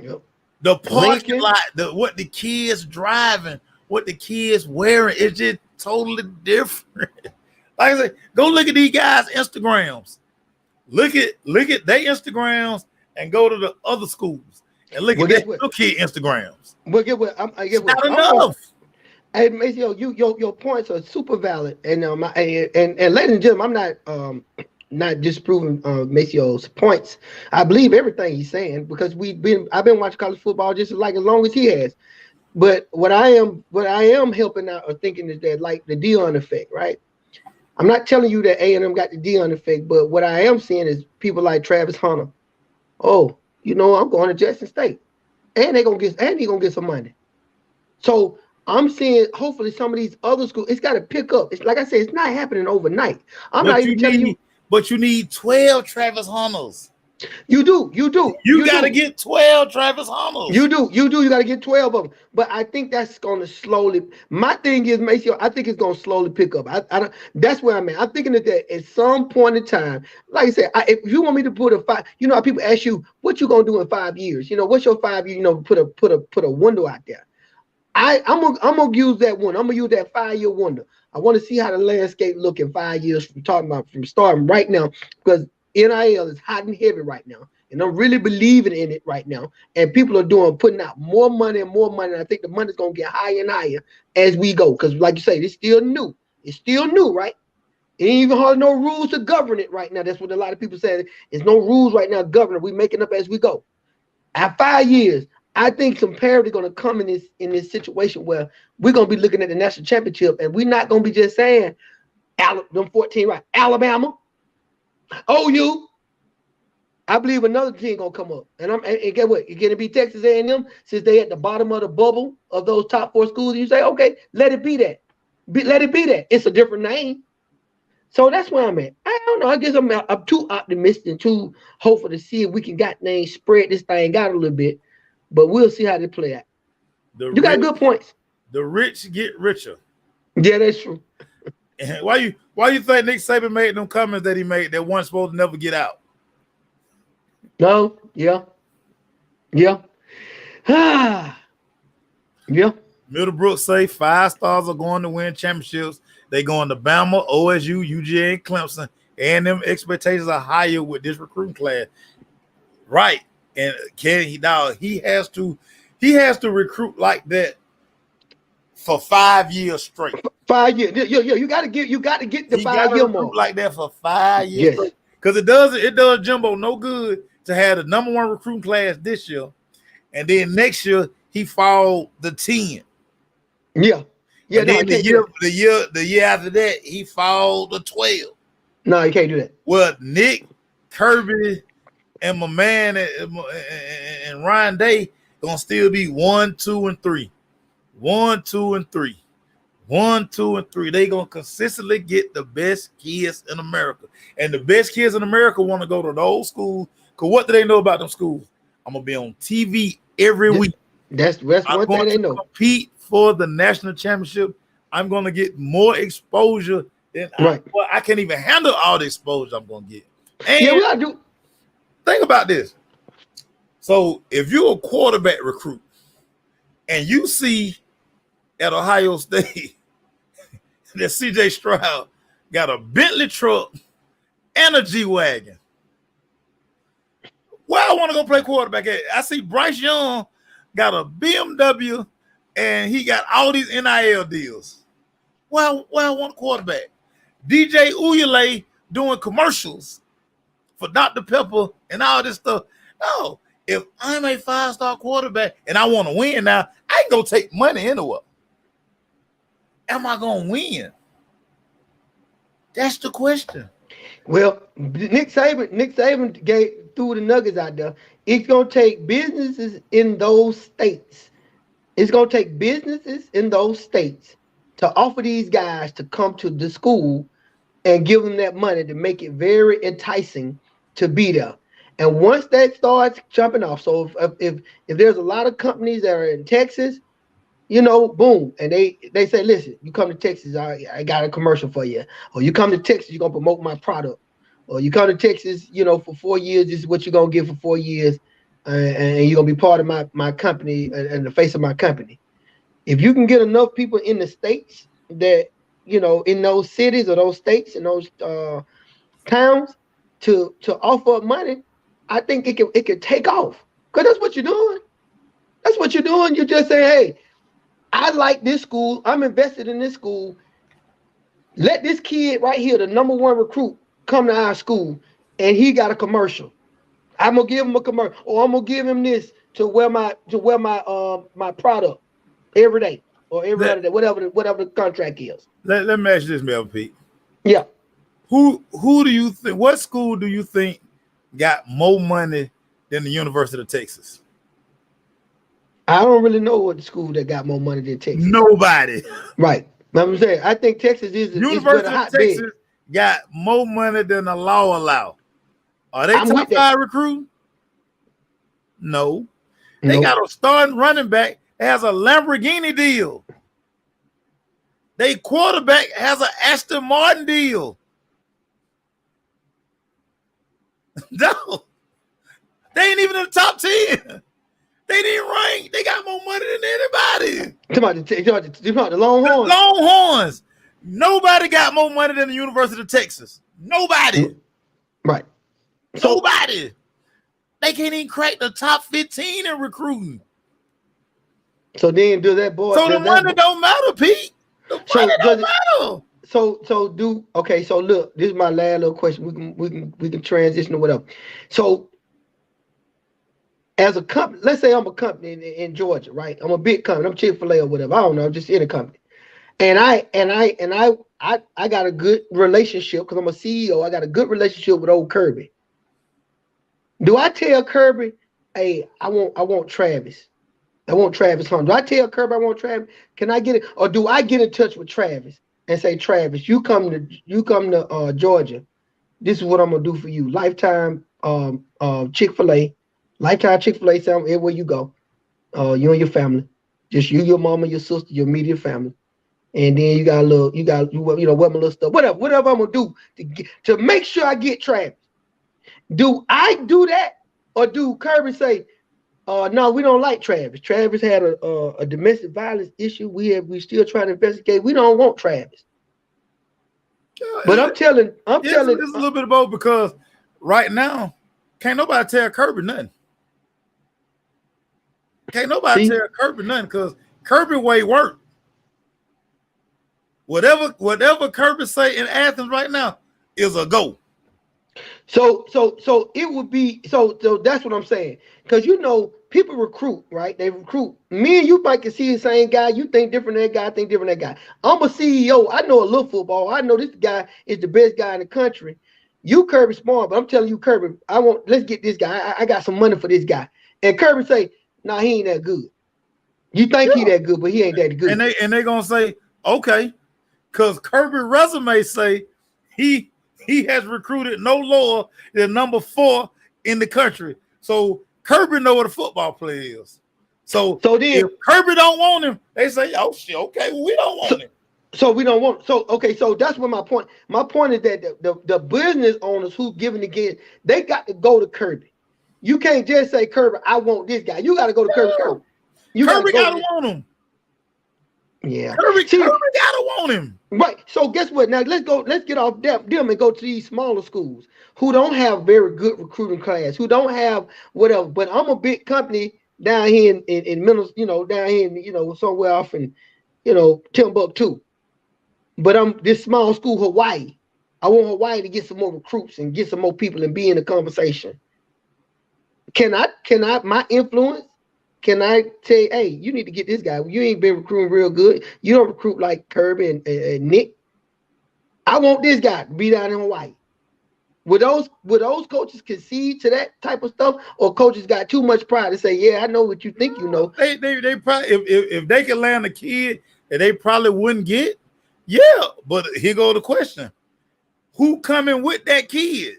Yep. the parking Lincoln. lot, what the kids driving, what the kids wearing, it's just totally different. Like I said, go look at these guys' Instagrams. Look at their Instagrams and go to the other schools and look Well, at guess their what? little kid Instagrams. Well, I It's get what. not enough. Hey, Maceo, your points are super valid, and ladies and gentlemen, I'm not disproving Maceo's points. I believe everything he's saying because I've been watching college football just like as long as he has. But what I am helping out or thinking is that like the Dion effect, right? I'm not telling you that A&M got the Dion effect, but what I am seeing is people like Travis Hunter. Oh, I'm going to Jackson State, and he gonna get some money. So I'm seeing hopefully some of these other schools, it's got to pick up. It's like I said, it's not happening overnight. I'm not But even telling you. you need 12 Travis Hunters. You do. You got to get 12 Travis Hunters. You got to get 12 of them. But I think that's going to slowly. My thing is, Maceo, I think it's going to slowly pick up. I don't. That's where I'm at. I'm thinking that at some point in time, like I said, if you want me to put a five, how people ask you what you going to do in 5 years. What's your 5 year? Put a window out there. I'm gonna use that one. I'm gonna use that 5-year wonder. I want to see how the landscape look in 5 years from starting right now, because NIL is hot and heavy right now, and I'm really believing in it right now. And people are putting out more money and more money. And I think the money's gonna get higher and higher as we go, because like you say, it's still new. It's still new, right? It ain't even hardly no rules to govern it right now. That's what a lot of people say. There's no rules right now governing. We making up as we go. At 5 years, I think some parity going to come in this situation where we're going to be looking at the national championship, and we're not going to be just saying them 14 right. Alabama, OU. I believe another team going to come up, and get what? You're going to be Texas A&M since they at the bottom of the bubble of those top 4 schools. You say, okay, let it be that. Let it be that. It's a different name. So that's where I'm at. I don't know. I guess I'm too optimistic and too hopeful to see if we can spread this thing out a little bit. But we'll see how they play out. You got good points. The rich get richer. Yeah, that's true. Why you think Nick Saban made them comments that he made that weren't supposed to never get out? No, yeah. Yeah. Middlebrook say 5 stars are going to win championships. They going to Bama, OSU, UGA, and Clemson, and them expectations are higher with this recruiting class. Right. And he has to recruit like that for 5 years straight. 5 years. You got to get the 5 year mark like that for 5 years straight. Because it does Jumbo no good to have the number 1 recruiting class this year, and then next year he fall the 10. Yeah. And then the year after that he fall the 12. No, you can't do that. Well, Nick, Kirby, and my man and Ryan Day gonna still be 1, 2, and 3. 1, 2, and 3. 1, 2, and 3. They gonna consistently get the best kids in America, and the best kids in America want to go to those schools. Cause what do they know about them schools? I'm gonna be on TV every week. That's one thing they know. Compete for the national championship. I'm gonna get more exposure than I can't even handle all the exposure I'm gonna get. And we gotta do. Think about this. So if you're a quarterback recruit and you see at Ohio State that CJ Stroud got a Bentley truck and a G-Wagon, where I want to go play quarterback at? I see Bryce Young got a BMW and he got all these NIL deals. Well, I want a quarterback. DJ Uyele doing commercials for Dr. Pepper and all this stuff. No, if I'm a 5-star quarterback and I want to win now, I can go take money anywhere. Am I going to win? That's the question. Well, Nick Saban threw the nuggets out there. It's going to take businesses in those states. It's going to take businesses in those states to offer these guys to come to the school and give them that money to make it very enticing to be there. And once that starts jumping off, so if there's a lot of companies that are in Texas, boom, and they say, listen, you come to Texas, I got a commercial for you. Or you come to Texas, you're going to promote my product. or you come to Texas, for 4 years. This is what you're gonna get for 4 years, and you're gonna be part of my company and the face of my company. If you can get enough people in the states that in those cities or those states and those towns to offer up money, I think it could take off. Because that's what you're doing. That's what you're doing. You just say, hey, I like this school. I'm invested in this school. Let this kid right here, the number one recruit, come to our school, and he got a commercial. I'm gonna give him a commercial, or I'm gonna give him this to wear my product every day or every Let, other day, whatever the contract is. let me ask you this, Mel Pete. Yeah. Who do you think? What school do you think got more money than the University of Texas? I don't really know what school that got more money than Texas. Nobody. Right. I'm saying I think Texas is where the University of hotbed. Texas got more money than the law allow. Are they I'm top with that. 5 recruiting? No. They Nope. got a starting running back that has a Lamborghini deal. They quarterback has an Aston Martin deal. No. They ain't even in the top 10. They didn't rank. They got more money than anybody. Talking about the Longhorns. Longhorns. Nobody got more money than the University of Texas. Nobody. Right. Nobody. They can't even crack the top 15 in recruiting. So then do that boy. So the money don't matter, Pete. The money don't matter. So look, this is my last little question. We can transition or whatever. So as a company, let's say I'm a company in Georgia, right? I'm a big company. I'm Chick-fil-A or whatever. I don't know. I'm just in a company. And I got a good relationship because I'm a CEO. I got a good relationship with old Kirby. Do I tell Kirby, hey, I want Travis. I want Travis Hunt. Do I tell Kirby I want Travis? Can I get it? Or do I get in touch with Travis and say, Travis, you come to Georgia. This is what I'm gonna do for you. Lifetime Chick-fil-A. Lifetime Chick-fil-A everywhere you go. You and your family. Just you, your mama, your sister, your immediate family. And then you got wear my little stuff. Whatever I'm gonna do to make sure I get Travis. Do I do that? Or do Kirby say, no, we don't like Travis. Travis had a domestic violence issue. We still trying to investigate. We don't want Travis. But I'm telling. It's a little bit of both because right now, can't nobody tell Kirby nothing. Can't nobody tell Kirby nothing because Kirby way work. Whatever Kirby say in Athens right now is a go. So it would be so that's what I'm saying. Because people recruit, right? They recruit. Me and you might can see the same guy. You think different than that guy, I think different than that guy. I'm a CEO. I know a little football. I know this guy is the best guy in the country. You Kirby smart, but I'm telling you, Kirby, let's get this guy. I got some money for this guy. And Kirby say, nah, he ain't that good. You think he that good, but he ain't that good. And they gonna say, okay, because Kirby resume say he has recruited no lower than number 4 in the country. So Kirby know what a football player is. So then, if Kirby don't want him, they say, oh shit, okay, well, we don't want him. So we don't want. So okay, so that's what my point. My point is that the business owners who giving the kids, they got to go to Kirby. You can't just say, Kirby, I want this guy. You got to go to Kirby. Kirby gotta want him. Yeah. Kirby gotta want him. Right. So guess what? Now let's get off them and go to these smaller schools who don't have very good recruiting class, who don't have whatever. But I'm a big company down here in Middle, down here in, somewhere off in, Timbuktu. But I'm this small school, Hawaii. I want Hawaii to get some more recruits and get some more people and be in the conversation. Can I my influence? Can I say, hey, you need to get this guy? You ain't been recruiting real good. You don't recruit like Kirby and Nick. I want this guy to be down in Hawaii. Would those coaches concede to that type of stuff, or coaches got too much pride to say, yeah, I know what you think you know? They probably if they could land a kid that they probably wouldn't get, yeah. But here go the question: who coming with that kid?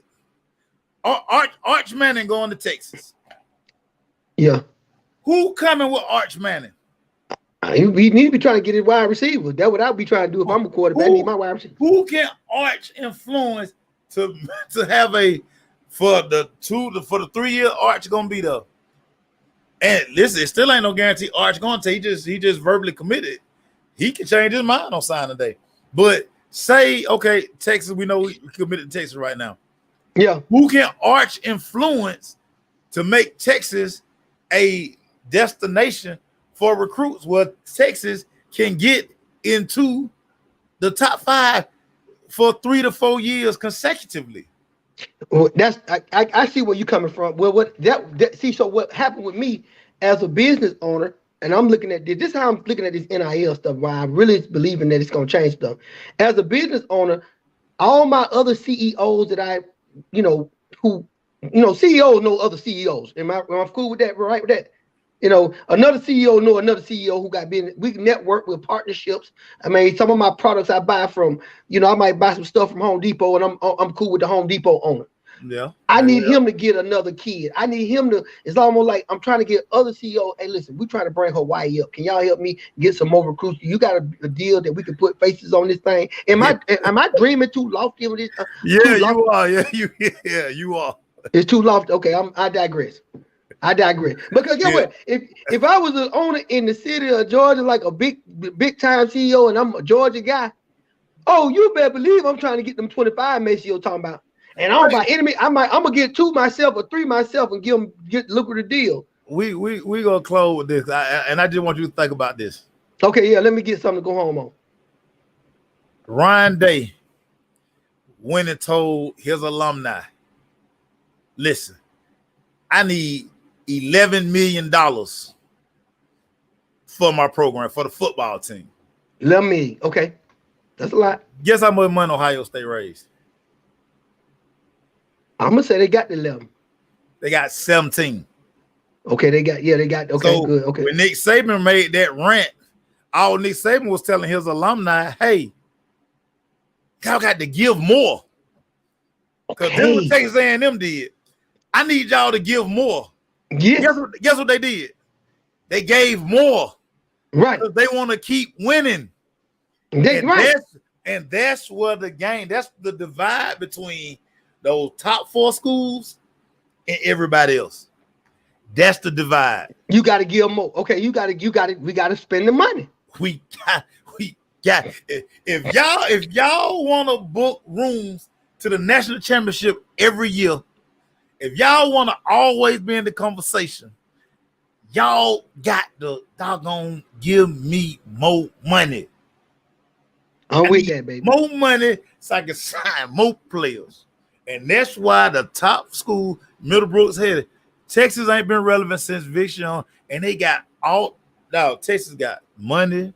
Arch Manning going to Texas. Yeah. Who coming with Arch Manning? We need to be trying to get his wide receiver. That's what I'll be trying to do if I'm a quarterback. I need my wide receiver. Who can Arch influence to have a for the 3-year Arch gonna be there. And listen, it still ain't no guarantee Arch going to. He just verbally committed. He can change his mind on signing day. But say, okay, Texas, we know we committed to Texas right now. Yeah. Who can Arch influence to make Texas a destination for recruits where Texas can get into the top 5 for 3 to 4 years consecutively? Well, I see where you're coming from. Well, so what happened with me as a business owner, and I'm looking at this. This is how I'm looking at this NIL stuff. Why I'm really believing that it's gonna change stuff. As a business owner, all my other CEOs that CEOs know other CEOs. Am I cool with that? Right with that? Another CEO know another CEO who got business. We network with partnerships. I mean, some of my products I buy from, I might buy some stuff from Home Depot, and I'm cool with the Home Depot owner. Yeah. I need him to get another kid. I need him to. It's almost like I'm trying to get other CEOs. Hey, listen, we're trying to bring Hawaii up. Can y'all help me get some more recruits? You got a deal that we can put faces on this thing? Am I dreaming too lofty with this? Yeah, you are. Yeah, you are. It's too lofty. Okay, I digress. Because guess what? If I was an owner in the city of Georgia, like a big time CEO, and I'm a Georgia guy, oh, you better believe I'm trying to get them 25 Maceo talking about. And I don't buy enemy. I'm gonna get 2 myself or 3 myself and get lucrative deal. We gonna close with this, and I just want you to think about this. Okay, yeah. Let me get something to go home on. Ryan Day went and told his alumni, "Listen, I need $11 million for my program for the football team." $11 million. Okay, that's a lot. Guess how much money Ohio State raised? I'm gonna say they got the 11. They got 17. Okay, they got. Okay, so good. Okay. When Nick Saban made that rant, all Nick Saban was telling his alumni, "Hey, y'all got to give more." Because this is what Texas A&M did. I need y'all to give more. Yeah. Guess what they did? They gave more. Right. Because they want to keep winning. That's where that's the divide between those top 4 schools and everybody else. That's the divide. You got to give more. Okay, we got to spend the money. We got. If y'all want to book rooms to the national championship every year, if y'all want to always be in the conversation, y'all got to doggone give me more money. I'm with that, baby. More money so I can sign more players. And that's why the top school, Middlebrooks headed. Texas ain't been relevant since Vic Young, and they got Texas got money,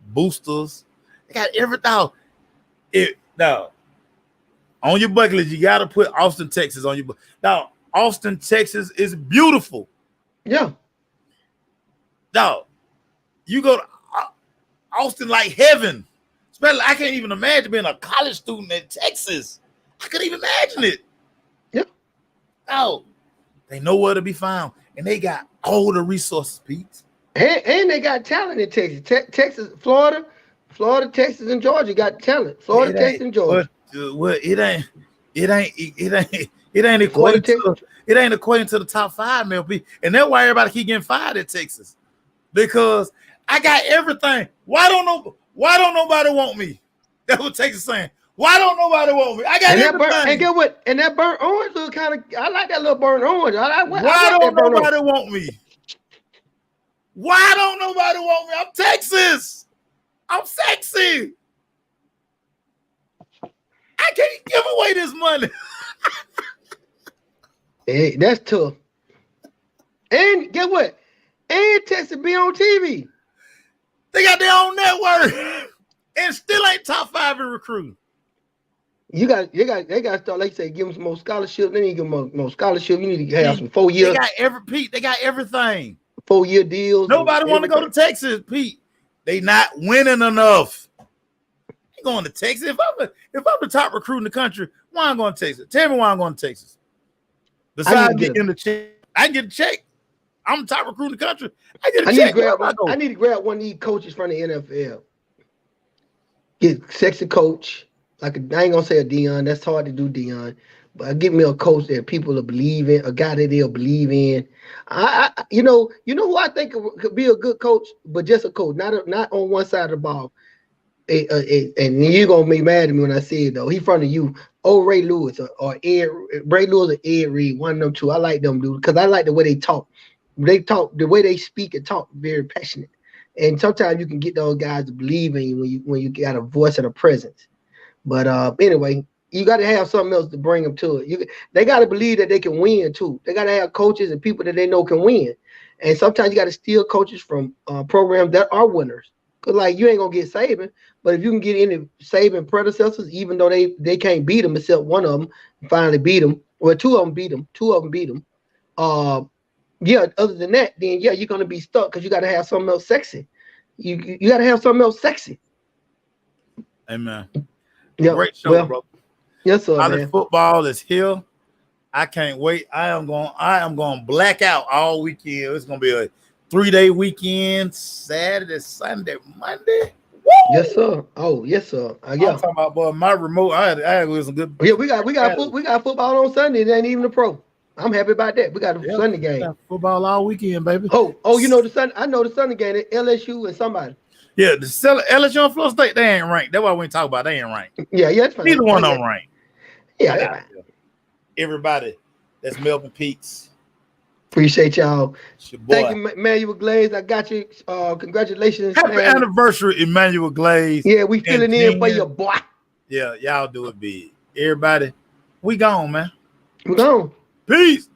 boosters, they got everything. On your bucket list, you got to put Austin, Texas on your bucket. Now, Austin, Texas is beautiful. Yeah. Now, you go to Austin like heaven. Especially, I can't even imagine being a college student in Texas. I couldn't even imagine it. Yeah. Oh, they know where to be found, and they got all the resources, Pete. And they got talent in Texas. Texas, Florida, Texas, and Georgia got talent. Florida, Texas, and Georgia. It ain't equating to the top 5, MLB, and that's why everybody keep getting fired at Texas, because I got everything. Why don't nobody want me? That's what Texas saying. Why don't nobody want me? I got everything. And get what? And that burnt orange look kind of. I like that little burnt orange. Why don't nobody want me? Why don't nobody want me? I'm Texas. I'm sexy. I can't give away this money. Hey, that's tough. And get what? And Texas be on TV. They got their own network and still ain't top 5 in recruiting. They got to start, like you say, give them some more scholarship. They need to give them more scholarship. You need to have some 4 years. They got everything. 4-year deals. Nobody want to go to Texas, Pete. They not winning enough. You going to Texas? If I'm the top recruit in the country, why I'm going to Texas? Tell me why I'm going to Texas. Besides getting the check, I can get a check. I'm the top recruit in the country. I need to grab one of these coaches from the NFL. Get sexy coach. like I ain't gonna say a Dion. That's hard to do, Dion. But give me a coach that people will believe in, a guy that they'll believe in. You know who I think could be a good coach, but just a coach, not on one side of the ball. And you're gonna be mad at me when I say it though. He from the youth. Oh, Ray Lewis or Ed Ray Lewis or Ed Reed, one of them two. I like them dudes because I like the way they talk. They talk the way they speak and talk, very passionate. And sometimes you can get those guys to believe in you when you got a voice and a presence. But anyway, you got to have something else to bring them to it. They got to believe that they can win too. They got to have coaches and people that they know can win. And sometimes you got to steal coaches from programs that are winners. Cause like you ain't gonna get Saban, but if you can get any Saban predecessors, even though they can't beat them, except one of them finally beat them. Well, two of them beat them. Two of them beat them. Yeah. Other than that, then yeah, you're gonna be stuck because you got to have something else sexy. You got to have something else sexy. Amen. Yeah. Great show, Well, bro. yes, sir, College man. football is here. I can't wait. I am going black out all weekend. It's gonna be a 3-day weekend, Saturday, Sunday, Monday. Woo! Yes, sir. Oh, yes, sir. I'm Yeah. talking about, boy, my remote. I had some good. Yeah, we got football on Sunday. It ain't even a pro. I'm happy about that. We got a Sunday game. Yeah, football all weekend, baby. Oh, you know the Sun. I know the Sunday game at LSU and somebody. Yeah, the LSU and Florida State, they ain't ranked. That's why we ain't talk about. They ain't ranked. Yeah, it's fine. Neither one of them ranked. Yeah, everybody, that's Melvin Peaks. Appreciate y'all. Thank you, Emmanuel Glaze. I got you. Congratulations. Happy anniversary, Emmanuel Glaze. Yeah, we filling in for your boy. Yeah, y'all do it big. Everybody, we gone, man. We gone. Peace.